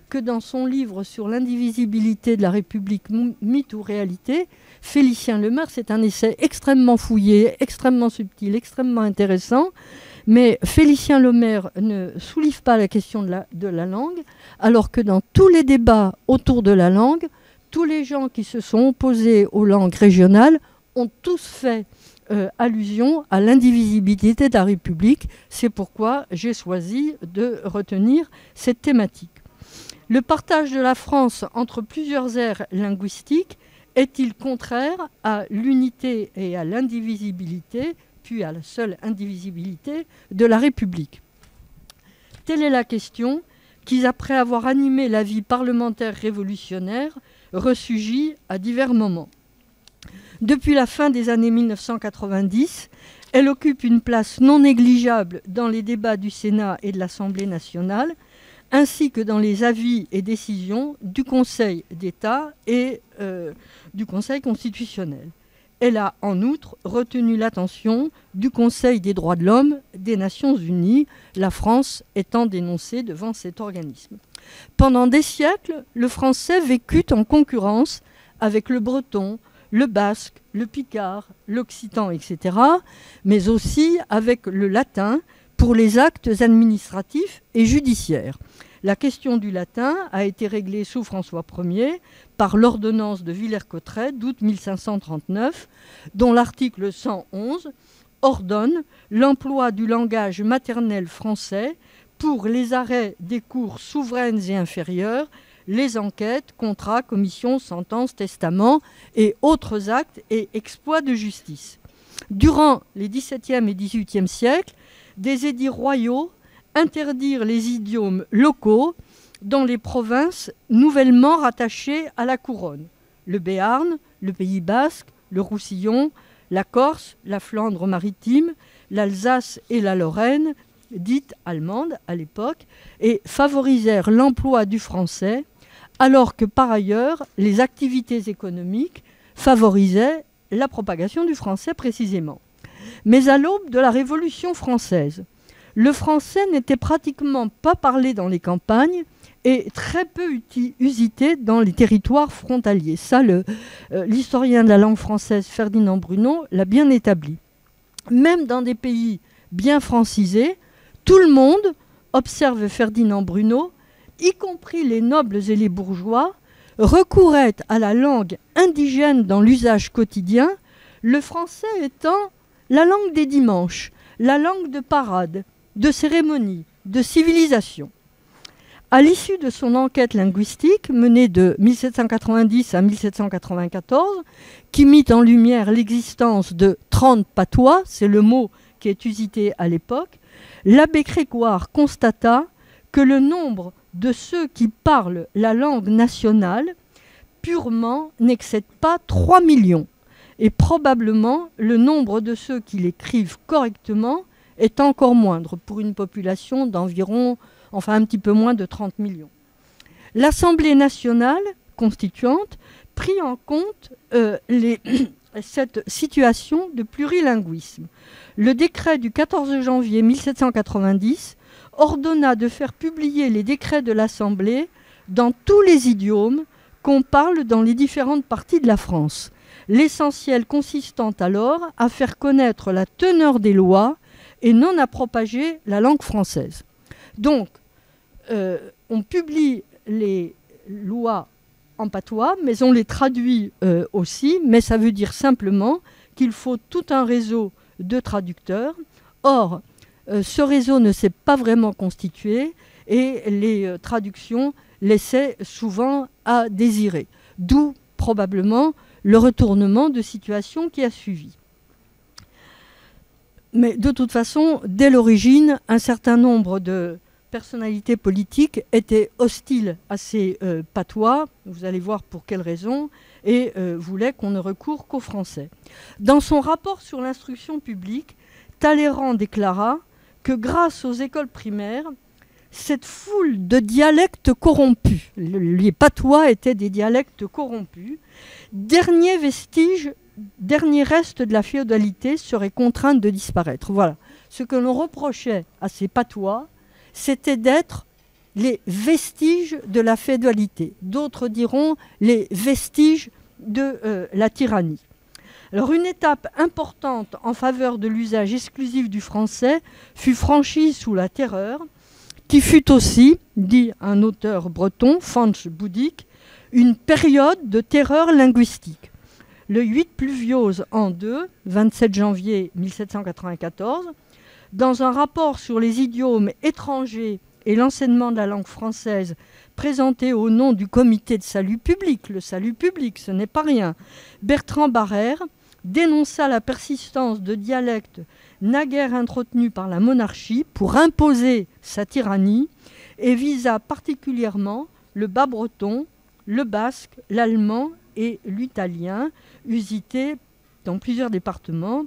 que dans son livre sur l'indivisibilité de la République, mythe ou réalité, Félicien Lemaire, c'est un essai extrêmement fouillé, extrêmement subtil, extrêmement intéressant, mais Félicien Lemaire ne soulève pas la question de la langue, alors que dans tous les débats autour de la langue, tous les gens qui se sont opposés aux langues régionales ont tous fait allusion à l'indivisibilité de la République. C'est pourquoi j'ai choisi de retenir cette thématique. Le partage de la France entre plusieurs aires linguistiques est-il contraire à l'unité et à l'indivisibilité, puis à la seule indivisibilité de la République? Telle est la question qui, après avoir animé la vie parlementaire révolutionnaire, ressurgit à divers moments. Depuis la fin des années 1990, elle occupe une place non négligeable dans les débats du Sénat et de l'Assemblée nationale, ainsi que dans les avis et décisions du Conseil d'État et du Conseil constitutionnel. Elle a en outre retenu l'attention du Conseil des droits de l'homme des Nations unies, la France étant dénoncée devant cet organisme. Pendant des siècles, le français vécut en concurrence avec le breton, le basque, le picard, l'occitan, etc., mais aussi avec le latin pour les actes administratifs et judiciaires. La question du latin a été réglée sous François Ier par l'ordonnance de Villers-Cotterêts d'août 1539, dont l'article 111 ordonne l'emploi du langage maternel français pour les arrêts des cours souveraines et inférieures, les enquêtes, contrats, commissions, sentences, testaments et autres actes et exploits de justice. Durant les XVIIe et XVIIIe siècles, des édits royaux interdirent les idiomes locaux dans les provinces nouvellement rattachées à la couronne. Le Béarn, le Pays basque, le Roussillon, la Corse, la Flandre maritime, l'Alsace et la Lorraine, dites allemandes à l'époque, et favorisèrent l'emploi du français, alors que par ailleurs, les activités économiques favorisaient la propagation du français précisément. Mais à l'aube de la Révolution française, le français n'était pratiquement pas parlé dans les campagnes et très peu usité dans les territoires frontaliers. Ça, l'historien de la langue française Ferdinand Bruno l'a bien établi. Même dans des pays bien francisés, tout le monde, observe Ferdinand Bruno, y compris les nobles et les bourgeois, recouraient à la langue indigène dans l'usage quotidien, le français étant la langue des dimanches, la langue de parade, de cérémonie, de civilisation. À l'issue de son enquête linguistique, menée de 1790 à 1794, qui mit en lumière l'existence de 30 patois, c'est le mot qui est usité à l'époque, l'abbé Crégoire constata que le nombre de ceux qui parlent la langue nationale purement n'excède pas 3 millions. Et probablement, le nombre de ceux qui l'écrivent correctement est encore moindre pour une population d'environ, enfin un petit peu moins de 30 millions. L'Assemblée nationale constituante prit en compte cette situation de plurilinguisme. Le décret du 14 janvier 1790 ordonna de faire publier les décrets de l'Assemblée dans tous les idiomes qu'on parle dans les différentes parties de la France. L'essentiel consistant alors à faire connaître la teneur des lois et non à propager la langue française. Donc, on publie les lois en patois, mais on les traduit aussi, mais ça veut dire simplement qu'il faut tout un réseau de traducteurs. Or, ce réseau ne s'est pas vraiment constitué et les traductions laissaient souvent à désirer. D'où probablement le retournement de situation qui a suivi. Mais de toute façon, dès l'origine, un certain nombre de personnalités politiques étaient hostiles à ces patois, vous allez voir pour quelles raisons, et voulaient qu'on ne recoure qu'au français. Dans son rapport sur l'instruction publique, Talleyrand déclara que grâce aux écoles primaires, cette foule de dialectes corrompus, les patois étaient des dialectes corrompus, dernier reste de la féodalité serait contraint de disparaître. Voilà. Ce que l'on reprochait à ces patois, c'était d'être les vestiges de la féodalité. D'autres diront les vestiges de la tyrannie. Alors une étape importante en faveur de l'usage exclusif du français fut franchie sous la Terreur, qui fut aussi, dit un auteur breton, Fanch Boudic, une période de terreur linguistique. Le 8 Pluviose an 2, 27 janvier 1794, dans un rapport sur les idiomes étrangers et l'enseignement de la langue française présenté au nom du comité de salut public, le salut public, ce n'est pas rien, Bertrand Barrère dénonça la persistance de dialectes naguère entretenus par la monarchie pour imposer sa tyrannie et visa particulièrement le bas-breton, le basque, l'allemand et l'italien, usités dans plusieurs départements,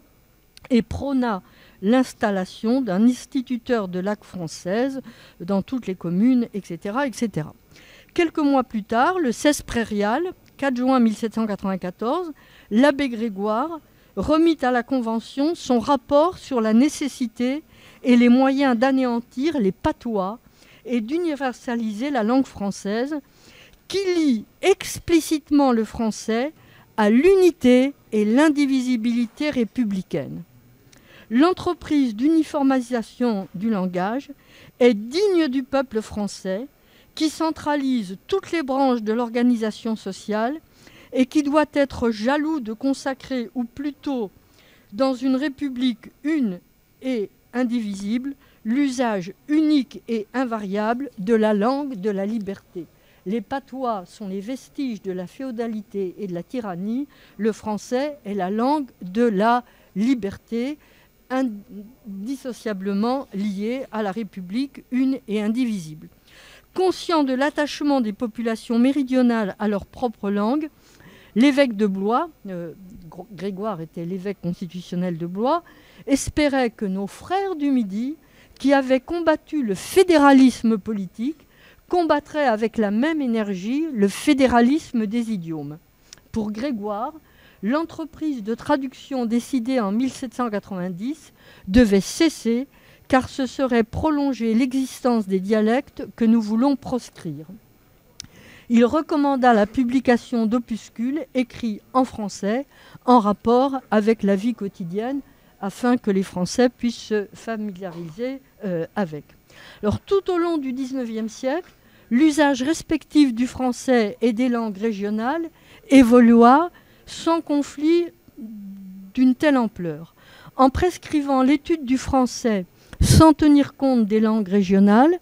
et prôna l'installation d'un instituteur de langue française dans toutes les communes, etc., etc. Quelques mois plus tard, le 16 prairial, 4 juin 1794, l'abbé Grégoire remit à la Convention son rapport sur la nécessité et les moyens d'anéantir les patois et d'universaliser la langue française, qui lie explicitement le français à l'unité et l'indivisibilité républicaine. L'entreprise d'uniformisation du langage est digne du peuple français, qui centralise toutes les branches de l'organisation sociale et qui doit être jaloux de consacrer, ou plutôt dans une république une et indivisible, l'usage unique et invariable de la langue de la liberté. Les patois sont les vestiges de la féodalité et de la tyrannie. Le français est la langue de la liberté, indissociablement liée à la République une et indivisible. Conscient de l'attachement des populations méridionales à leur propre langue, l'évêque de Blois, Grégoire était l'évêque constitutionnel de Blois, espérait que nos frères du Midi, qui avaient combattu le fédéralisme politique, combattraient avec la même énergie le fédéralisme des idiomes. Pour Grégoire, l'entreprise de traduction décidée en 1790 devait cesser, car ce serait prolonger l'existence des dialectes que nous voulons proscrire. Il recommanda la publication d'opuscules écrits en français en rapport avec la vie quotidienne, afin que les Français puissent se familiariser avec. Alors, tout au long du XIXe siècle, l'usage respectif du français et des langues régionales évolua sans conflit d'une telle ampleur. En prescrivant l'étude du français sans tenir compte des langues régionales,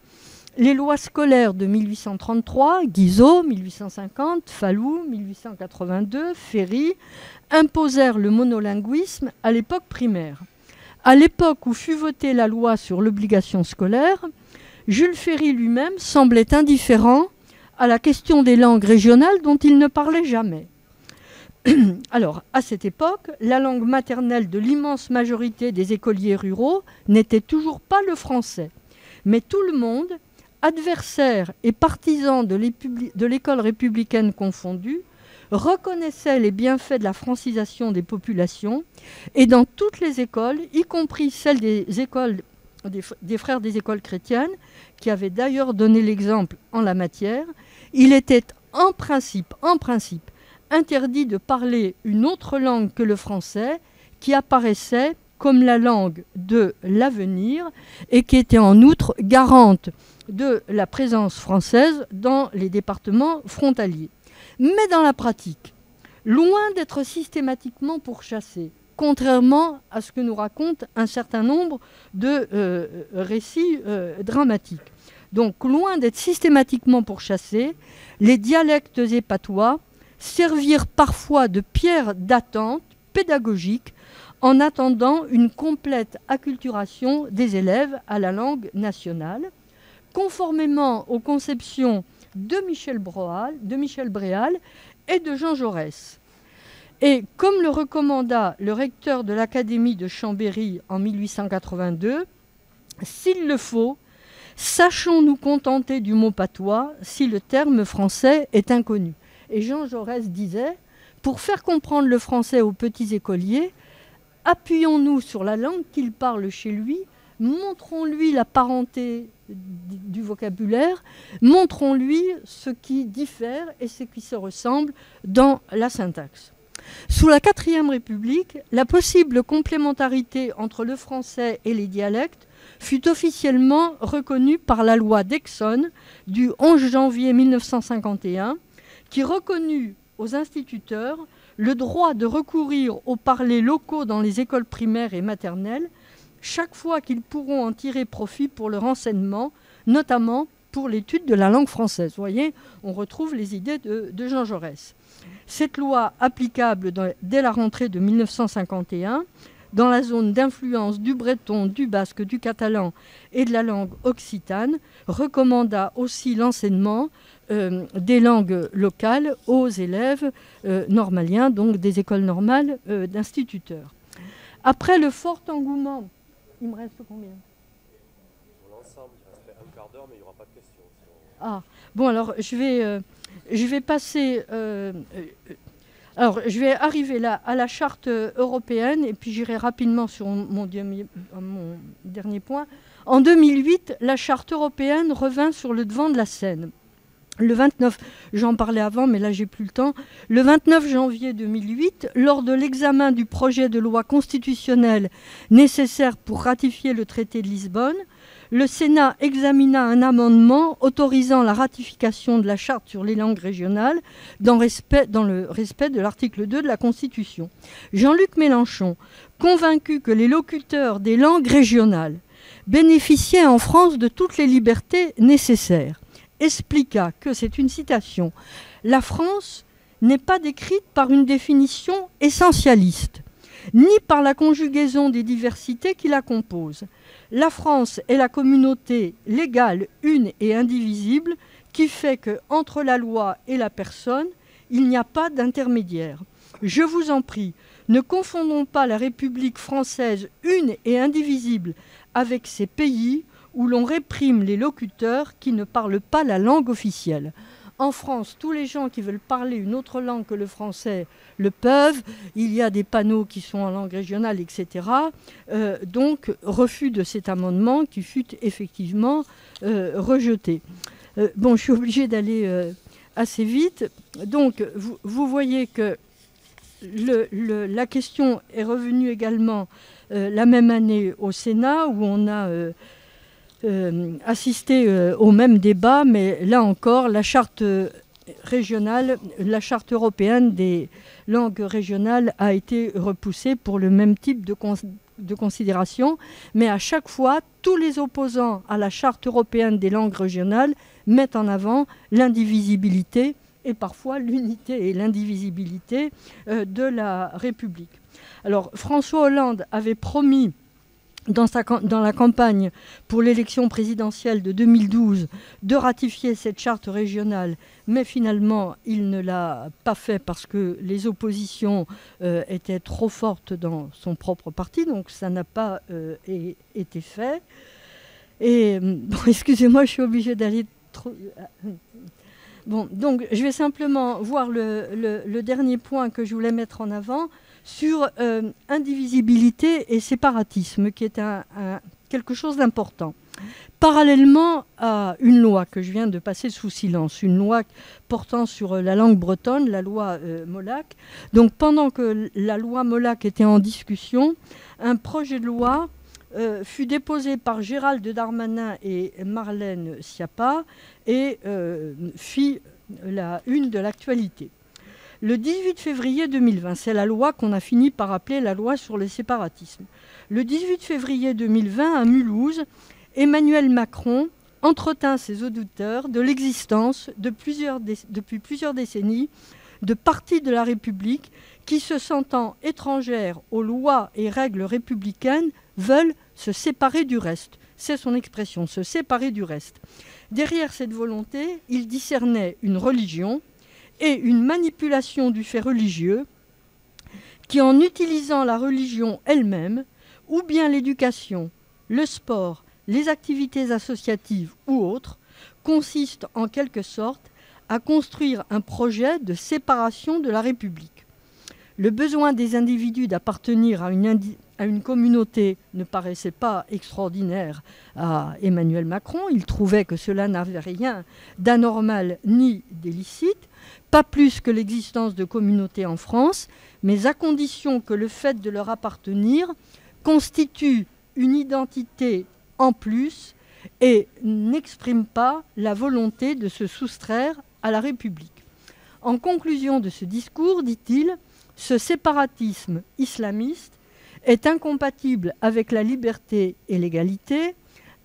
les lois scolaires de 1833, Guizot, 1850, Fallou, 1882, Ferry, imposèrent le monolinguisme à l'époque primaire. À l'époque où fut votée la loi sur l'obligation scolaire, Jules Ferry lui-même semblait indifférent à la question des langues régionales dont il ne parlait jamais. Alors, à cette époque, la langue maternelle de l'immense majorité des écoliers ruraux n'était toujours pas le français. Mais tout le monde, adversaire et partisan de l'école républicaine confondue, reconnaissait les bienfaits de la francisation des populations, et dans toutes les écoles, y compris celles des frères des écoles chrétiennes, qui avaient d'ailleurs donné l'exemple en la matière, il était en principe, interdit de parler une autre langue que le français, qui apparaissait comme la langue de l'avenir et qui était en outre garante de la présence française dans les départements frontaliers. Mais dans la pratique, loin d'être systématiquement pourchassés, contrairement à ce que nous racontent un certain nombre de récits dramatiques. Donc, loin d'être systématiquement pourchassés, les dialectes et patois servirent parfois de pierre d'attente pédagogique en attendant une complète acculturation des élèves à la langue nationale, conformément aux conceptions de Michel Bréal et de Jean Jaurès. Et comme le recommanda le recteur de l'Académie de Chambéry en 1882, s'il le faut, sachons nous contenter du mot patois si le terme français est inconnu. Et Jean Jaurès disait, pour faire comprendre le français aux petits écoliers, appuyons-nous sur la langue qu'il parle chez lui, montrons-lui la parenté du vocabulaire, montrons-lui ce qui diffère et ce qui se ressemble dans la syntaxe. Sous la 4e République, la possible complémentarité entre le français et les dialectes fut officiellement reconnue par la loi d'Exon du 11 janvier 1951, qui reconnut aux instituteurs le droit de recourir aux parlers locaux dans les écoles primaires et maternelles, chaque fois qu'ils pourront en tirer profit pour le renseignement, notamment pour l'étude de la langue française. Vous voyez, on retrouve les idées de Jean Jaurès. Cette loi, applicable dès la rentrée de 1951, dans la zone d'influence du breton, du basque, du catalan et de la langue occitane, recommanda aussi l'enseignement des langues locales aux élèves normaliens, donc des écoles normales d'instituteurs. Après le fort engouement... Il me reste combien ? Pour l'ensemble, il resterait un quart d'heure, mais il n'y aura pas de questions. Ah, bon, alors je vais passer... alors, je vais arriver là à la charte européenne, et puis j'irai rapidement sur mon dernier point. En 2008, la charte européenne revint sur le devant de la scène. Le 29, j'en parlais avant, mais là j'ai plus le temps. Le 29 janvier 2008, lors de l'examen du projet de loi constitutionnelle nécessaire pour ratifier le traité de Lisbonne, le Sénat examina un amendement autorisant la ratification de la charte sur les langues régionales dans le respect de l'article 2 de la Constitution. Jean-Luc Mélenchon, convaincu que les locuteurs des langues régionales bénéficiaient en France de toutes les libertés nécessaires, expliqua que, c'est une citation, « La France n'est pas décrite par une définition essentialiste, ni par la conjugaison des diversités qui la composent. La France est la communauté légale, une et indivisible, qui fait qu'entre la loi et la personne, il n'y a pas d'intermédiaire. Je vous en prie, ne confondons pas la République française une et indivisible avec ces pays où l'on réprime les locuteurs qui ne parlent pas la langue officielle. En France, tous les gens qui veulent parler une autre langue que le français le peuvent. Il y a des panneaux qui sont en langue régionale, etc. Donc, refus de cet amendement qui fut effectivement rejeté. Bon, je suis obligée d'aller assez vite. Donc, vous voyez que la question est revenue également la même année au Sénat, où on a... assister au même débat, mais là encore, la charte régionale, la charte européenne des langues régionales a été repoussée pour le même type de considération, mais à chaque fois, tous les opposants à la charte européenne des langues régionales mettent en avant l'indivisibilité et parfois l'unité et l'indivisibilité de la République. Alors, François Hollande avait promis dans la campagne pour l'élection présidentielle de 2012 de ratifier cette charte régionale, mais finalement il ne l'a pas fait parce que les oppositions étaient trop fortes dans son propre parti, donc ça n'a pas été fait. Et bon, excusez-moi, je suis obligée d'aller trop... Bon, donc je vais simplement voir le dernier point que je voulais mettre en avant sur indivisibilité et séparatisme, qui est quelque chose d'important. Parallèlement à une loi que je viens de passer sous silence, une loi portant sur la langue bretonne, la loi Molac. Donc pendant que la loi Molac était en discussion, un projet de loi fut déposé par Gérald Darmanin et Marlène Schiappa et fit la une de l'actualité. Le 18 février 2020, c'est la loi qu'on a fini par appeler la loi sur le séparatisme. Le 18 février 2020, à Mulhouse, Emmanuel Macron entretint ses auditeurs de l'existence depuis plusieurs décennies de parties de la République qui, se sentant étrangères aux lois et règles républicaines, veulent se séparer du reste. C'est son expression, se séparer du reste. Derrière cette volonté, il discernait une religion et une manipulation du fait religieux qui, en utilisant la religion elle-même, ou bien l'éducation, le sport, les activités associatives ou autres, consiste en quelque sorte à construire un projet de séparation de la République. Le besoin des individus d'appartenir à une communauté ne paraissait pas extraordinaire à Emmanuel Macron. Il trouvait que cela n'avait rien d'anormal ni d'illicite, pas plus que l'existence de communautés en France, mais à condition que le fait de leur appartenir constitue une identité en plus et n'exprime pas la volonté de se soustraire à la République. En conclusion de ce discours, dit-il, ce séparatisme islamiste est incompatible avec la liberté et l'égalité,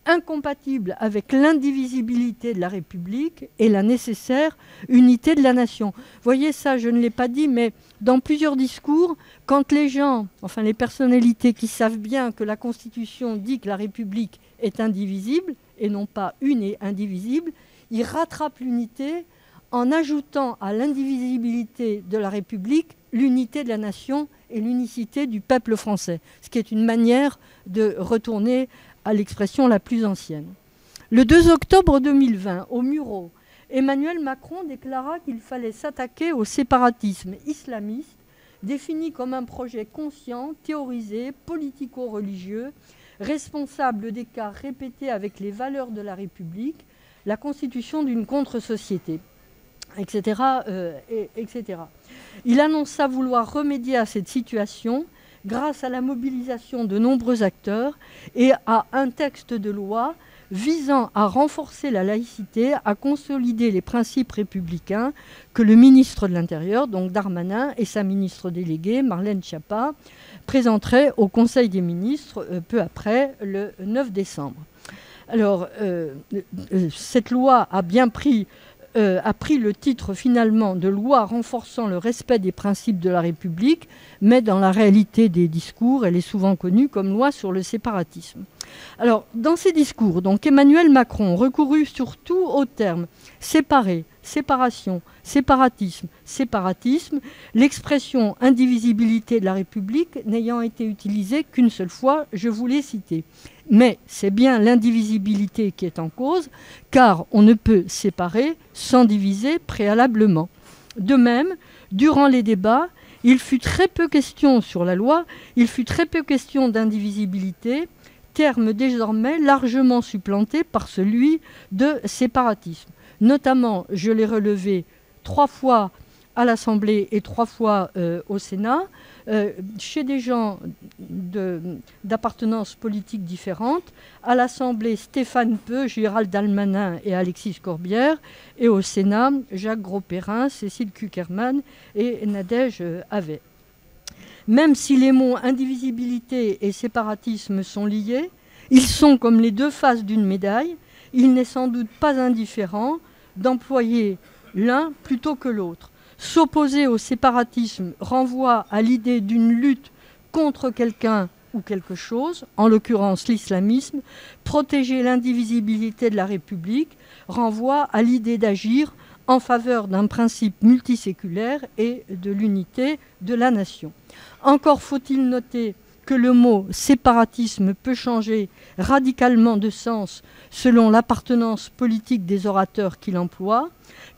incompatible avec l'indivisibilité de la République et la nécessaire unité de la nation. Vous voyez ça, je ne l'ai pas dit, mais dans plusieurs discours, quand les gens, enfin les personnalités qui savent bien que la Constitution dit que la République est indivisible, et non pas une et indivisible, ils rattrapent l'unité en ajoutant à l'indivisibilité de la République l'unité de la nation et l'unicité du peuple français, ce qui est une manière de retourner à l'expression la plus ancienne. Le 2 octobre 2020, au Murau, Emmanuel Macron déclara qu'il fallait s'attaquer au séparatisme islamiste, défini comme un projet conscient, théorisé, politico-religieux, responsable d'écarts répétés avec les valeurs de la République, la constitution d'une contre-société, etc., etc. Il annonça vouloir remédier à cette situation grâce à la mobilisation de nombreux acteurs et à un texte de loi visant à renforcer la laïcité, à consolider les principes républicains que le ministre de l'Intérieur, donc Darmanin, et sa ministre déléguée, Marlène Schiappa, présenteraient au Conseil des ministres peu après, le 9 décembre. Alors, cette loi a pris le titre finalement de loi renforçant le respect des principes de la République, mais dans la réalité des discours, elle est souvent connue comme loi sur le séparatisme. Alors, dans ces discours, donc, Emmanuel Macron recourut surtout aux termes séparer, séparation, séparatisme, séparatisme, l'expression indivisibilité de la République n'ayant été utilisée qu'une seule fois, je vous l'ai cité. Mais c'est bien l'indivisibilité qui est en cause, car on ne peut séparer sans diviser préalablement. De même, durant les débats, il fut très peu question sur la loi, il fut très peu question d'indivisibilité, terme désormais largement supplanté par celui de séparatisme. Notamment, je l'ai relevé 3 fois à l'Assemblée et 3 fois au Sénat, chez des gens d'appartenance politique différentes. À l'Assemblée, Stéphane Peu, Gérald Darmanin et Alexis Corbière. Et au Sénat, Jacques Grosperrin, Cécile Cukierman et Nadège Havet. Même si les mots indivisibilité et séparatisme sont liés, ils sont comme les deux faces d'une médaille. Il n'est sans doute pas indifférent d'employer l'un plutôt que l'autre. S'opposer au séparatisme renvoie à l'idée d'une lutte contre quelqu'un ou quelque chose, en l'occurrence l'islamisme. Protéger l'indivisibilité de la République renvoie à l'idée d'agir en faveur d'un principe multiséculaire et de l'unité de la nation. Encore faut-il noter que le mot séparatisme peut changer radicalement de sens selon l'appartenance politique des orateurs qui l'emploient.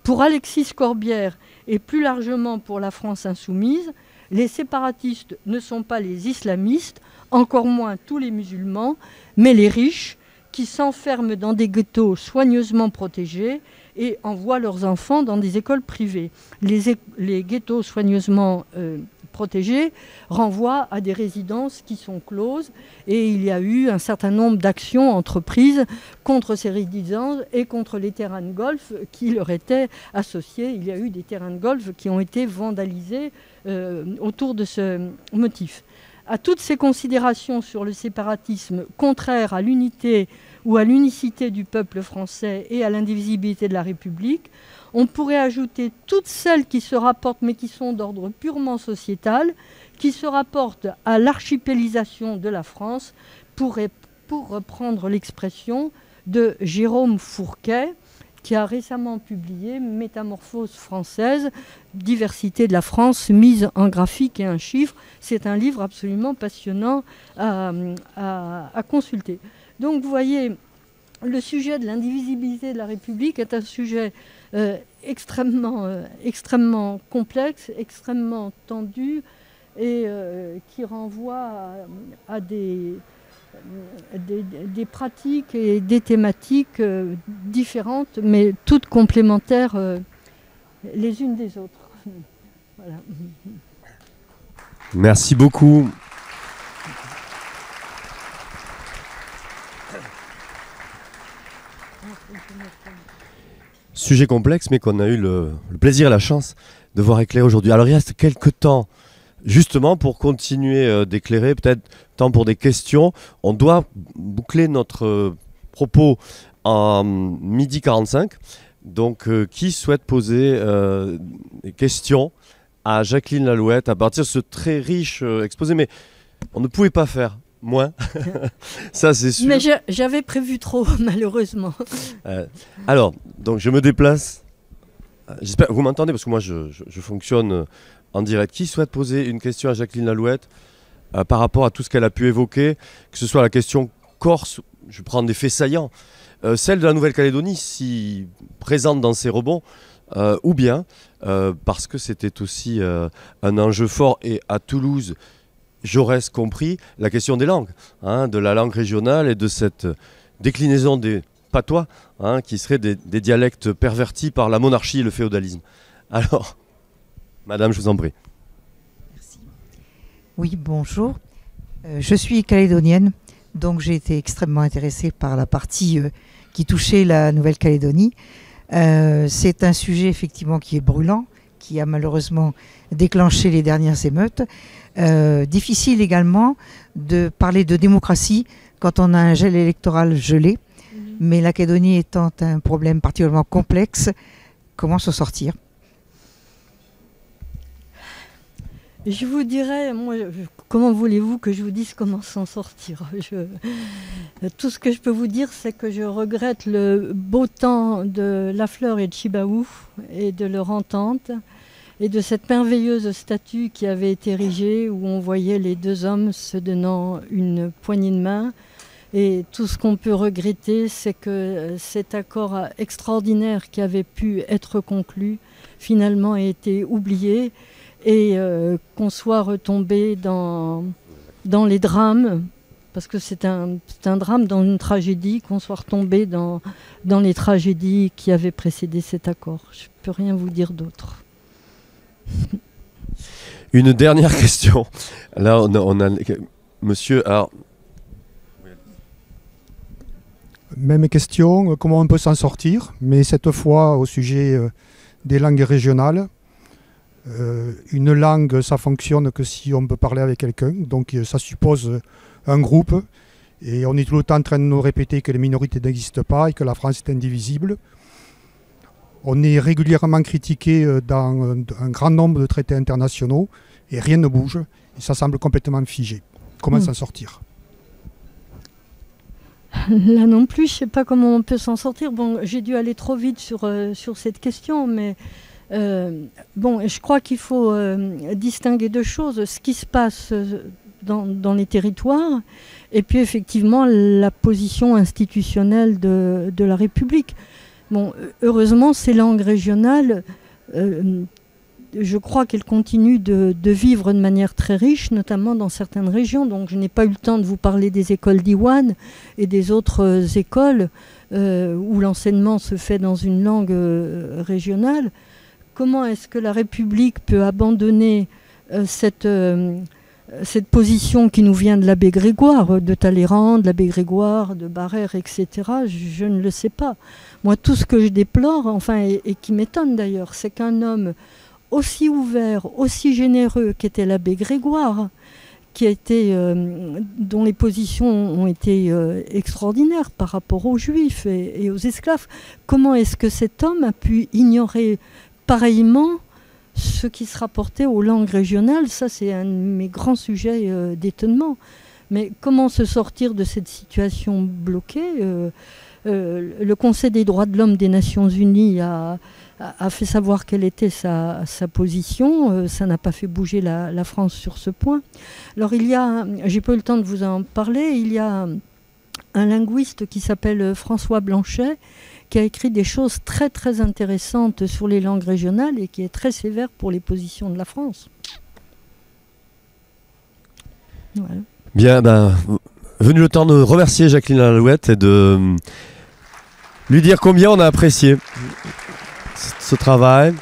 Pour Alexis Corbière et plus largement pour la France insoumise, les séparatistes ne sont pas les islamistes, encore moins tous les musulmans, mais les riches qui s'enferment dans des ghettos soigneusement protégés et envoient leurs enfants dans des écoles privées. Les ghettos soigneusement protégés renvoient à des résidences qui sont closes et il y a eu un certain nombre d'actions entreprises contre ces résidences et contre les terrains de golf qui leur étaient associés. Il y a eu des terrains de golf qui ont été vandalisés autour de ce motif. À toutes ces considérations sur le séparatisme contraire à l'unité ou à l'unicité du peuple français et à l'indivisibilité de la République, on pourrait ajouter toutes celles qui se rapportent, mais qui sont d'ordre purement sociétal, qui se rapportent à l'archipélisation de la France, pour reprendre l'expression de Jérôme Fourquet, qui a récemment publié « Métamorphose française, diversité de la France, mise en graphique et en chiffres ». C'est un livre absolument passionnant à consulter. Donc vous voyez, le sujet de l'indivisibilité de la République est un sujet extrêmement complexe, extrêmement tendu et qui renvoie à des pratiques et des thématiques différentes, mais toutes complémentaires les unes des autres. Voilà. Merci beaucoup. Sujet complexe, mais qu'on a eu le plaisir et la chance de voir éclairer aujourd'hui. Alors il reste quelques temps justement pour continuer d'éclairer, peut-être tant pour des questions, on doit boucler notre propos en 12h45. Donc qui souhaite poser des questions à Jacqueline Lalouette à partir de ce très riche exposé, mais on ne pouvait pas faire moins, ça c'est sûr. Mais j'avais prévu trop, malheureusement. Alors, donc je me déplace. J'espère que vous m'entendez parce que moi je fonctionne en direct. Qui souhaite poser une question à Jacqueline Lalouette par rapport à tout ce qu'elle a pu évoquer, que ce soit la question corse, je prends des faits saillants, celle de la Nouvelle-Calédonie, si présente dans ces rebonds, ou bien parce que c'était aussi un enjeu fort, et à Toulouse, Jaurès compris, la question des langues, hein, de la langue régionale et de cette déclinaison des patois, hein, qui seraient des dialectes pervertis par la monarchie et le féodalisme. Alors, madame, je vous en prie. Merci. Oui, bonjour. Je suis calédonienne, donc j'ai été extrêmement intéressée par la partie qui touchait la Nouvelle-Calédonie. C'est un sujet effectivement qui est brûlant, qui a malheureusement déclenché les dernières émeutes. Difficile également de parler de démocratie quand on a un gel électoral gelé, mais la Calédonie étant un problème particulièrement complexe, comment s'en sortir? Je vous dirais, moi, comment voulez-vous que je vous dise comment s'en sortir? Tout ce que je peux vous dire, c'est que je regrette le beau temps de Lafleur et de Chibaou et de leur entente, et de cette merveilleuse statue qui avait été érigée où on voyait les deux hommes se donnant une poignée de main. Et tout ce qu'on peut regretter, c'est que cet accord extraordinaire qui avait pu être conclu finalement a été oublié, et qu'on soit retombé dans les drames, parce que c'est un drame dans une tragédie, qu'on soit retombé dans les tragédies qui avaient précédé cet accord. Je ne peux rien vous dire d'autre. Une dernière question. Là, on a monsieur. Alors... Même question, comment on peut s'en sortir, mais cette fois au sujet des langues régionales. Une langue, ça fonctionne que si on peut parler avec quelqu'un, donc ça suppose un groupe, et on est tout le temps en train de nous répéter que les minorités n'existent pas et que la France est indivisible. On est régulièrement critiqué dans un grand nombre de traités internationaux et rien ne bouge, et ça semble complètement figé. Comment s'en sortir? Là non plus, je ne sais pas comment on peut s'en sortir. Bon, j'ai dû aller trop vite sur cette question, mais bon, je crois qu'il faut distinguer deux choses. Ce qui se passe dans les territoires, et puis effectivement la position institutionnelle de la République. Bon, heureusement, ces langues régionales, je crois qu'elles continuent de vivre de manière très riche, notamment dans certaines régions. Donc je n'ai pas eu le temps de vous parler des écoles d'Iwan et des autres écoles où l'enseignement se fait dans une langue régionale. Comment est-ce que la République peut abandonner cette position qui nous vient de l'abbé Grégoire, de Talleyrand, de l'abbé Grégoire, de Barrère, etc. Je ne le sais pas. Moi, tout ce que je déplore, enfin, et qui m'étonne d'ailleurs, c'est qu'un homme aussi ouvert, aussi généreux qu'était l'abbé Grégoire, dont les positions ont été extraordinaires par rapport aux Juifs et aux esclaves, comment est-ce que cet homme a pu ignorer pareillement ce qui se rapportait aux langues régionales? Ça, c'est un de mes grands sujets d'étonnement. Mais comment se sortir de cette situation bloquée? Le Conseil des droits de l'homme des Nations Unies a fait savoir quelle était sa position. Ça n'a pas fait bouger la France sur ce point. Alors j'ai pas eu le temps de vous en parler, il y a un linguiste qui s'appelle François Blanchet, qui a écrit des choses très très intéressantes sur les langues régionales et qui est très sévère pour les positions de la France. Voilà. Bien, venu le temps de remercier Jacqueline Lalouette et de lui dire combien on a apprécié ce travail.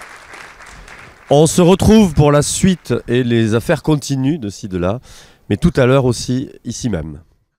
On se retrouve pour la suite et les affaires continuent de ci, de là, mais tout à l'heure aussi, ici même.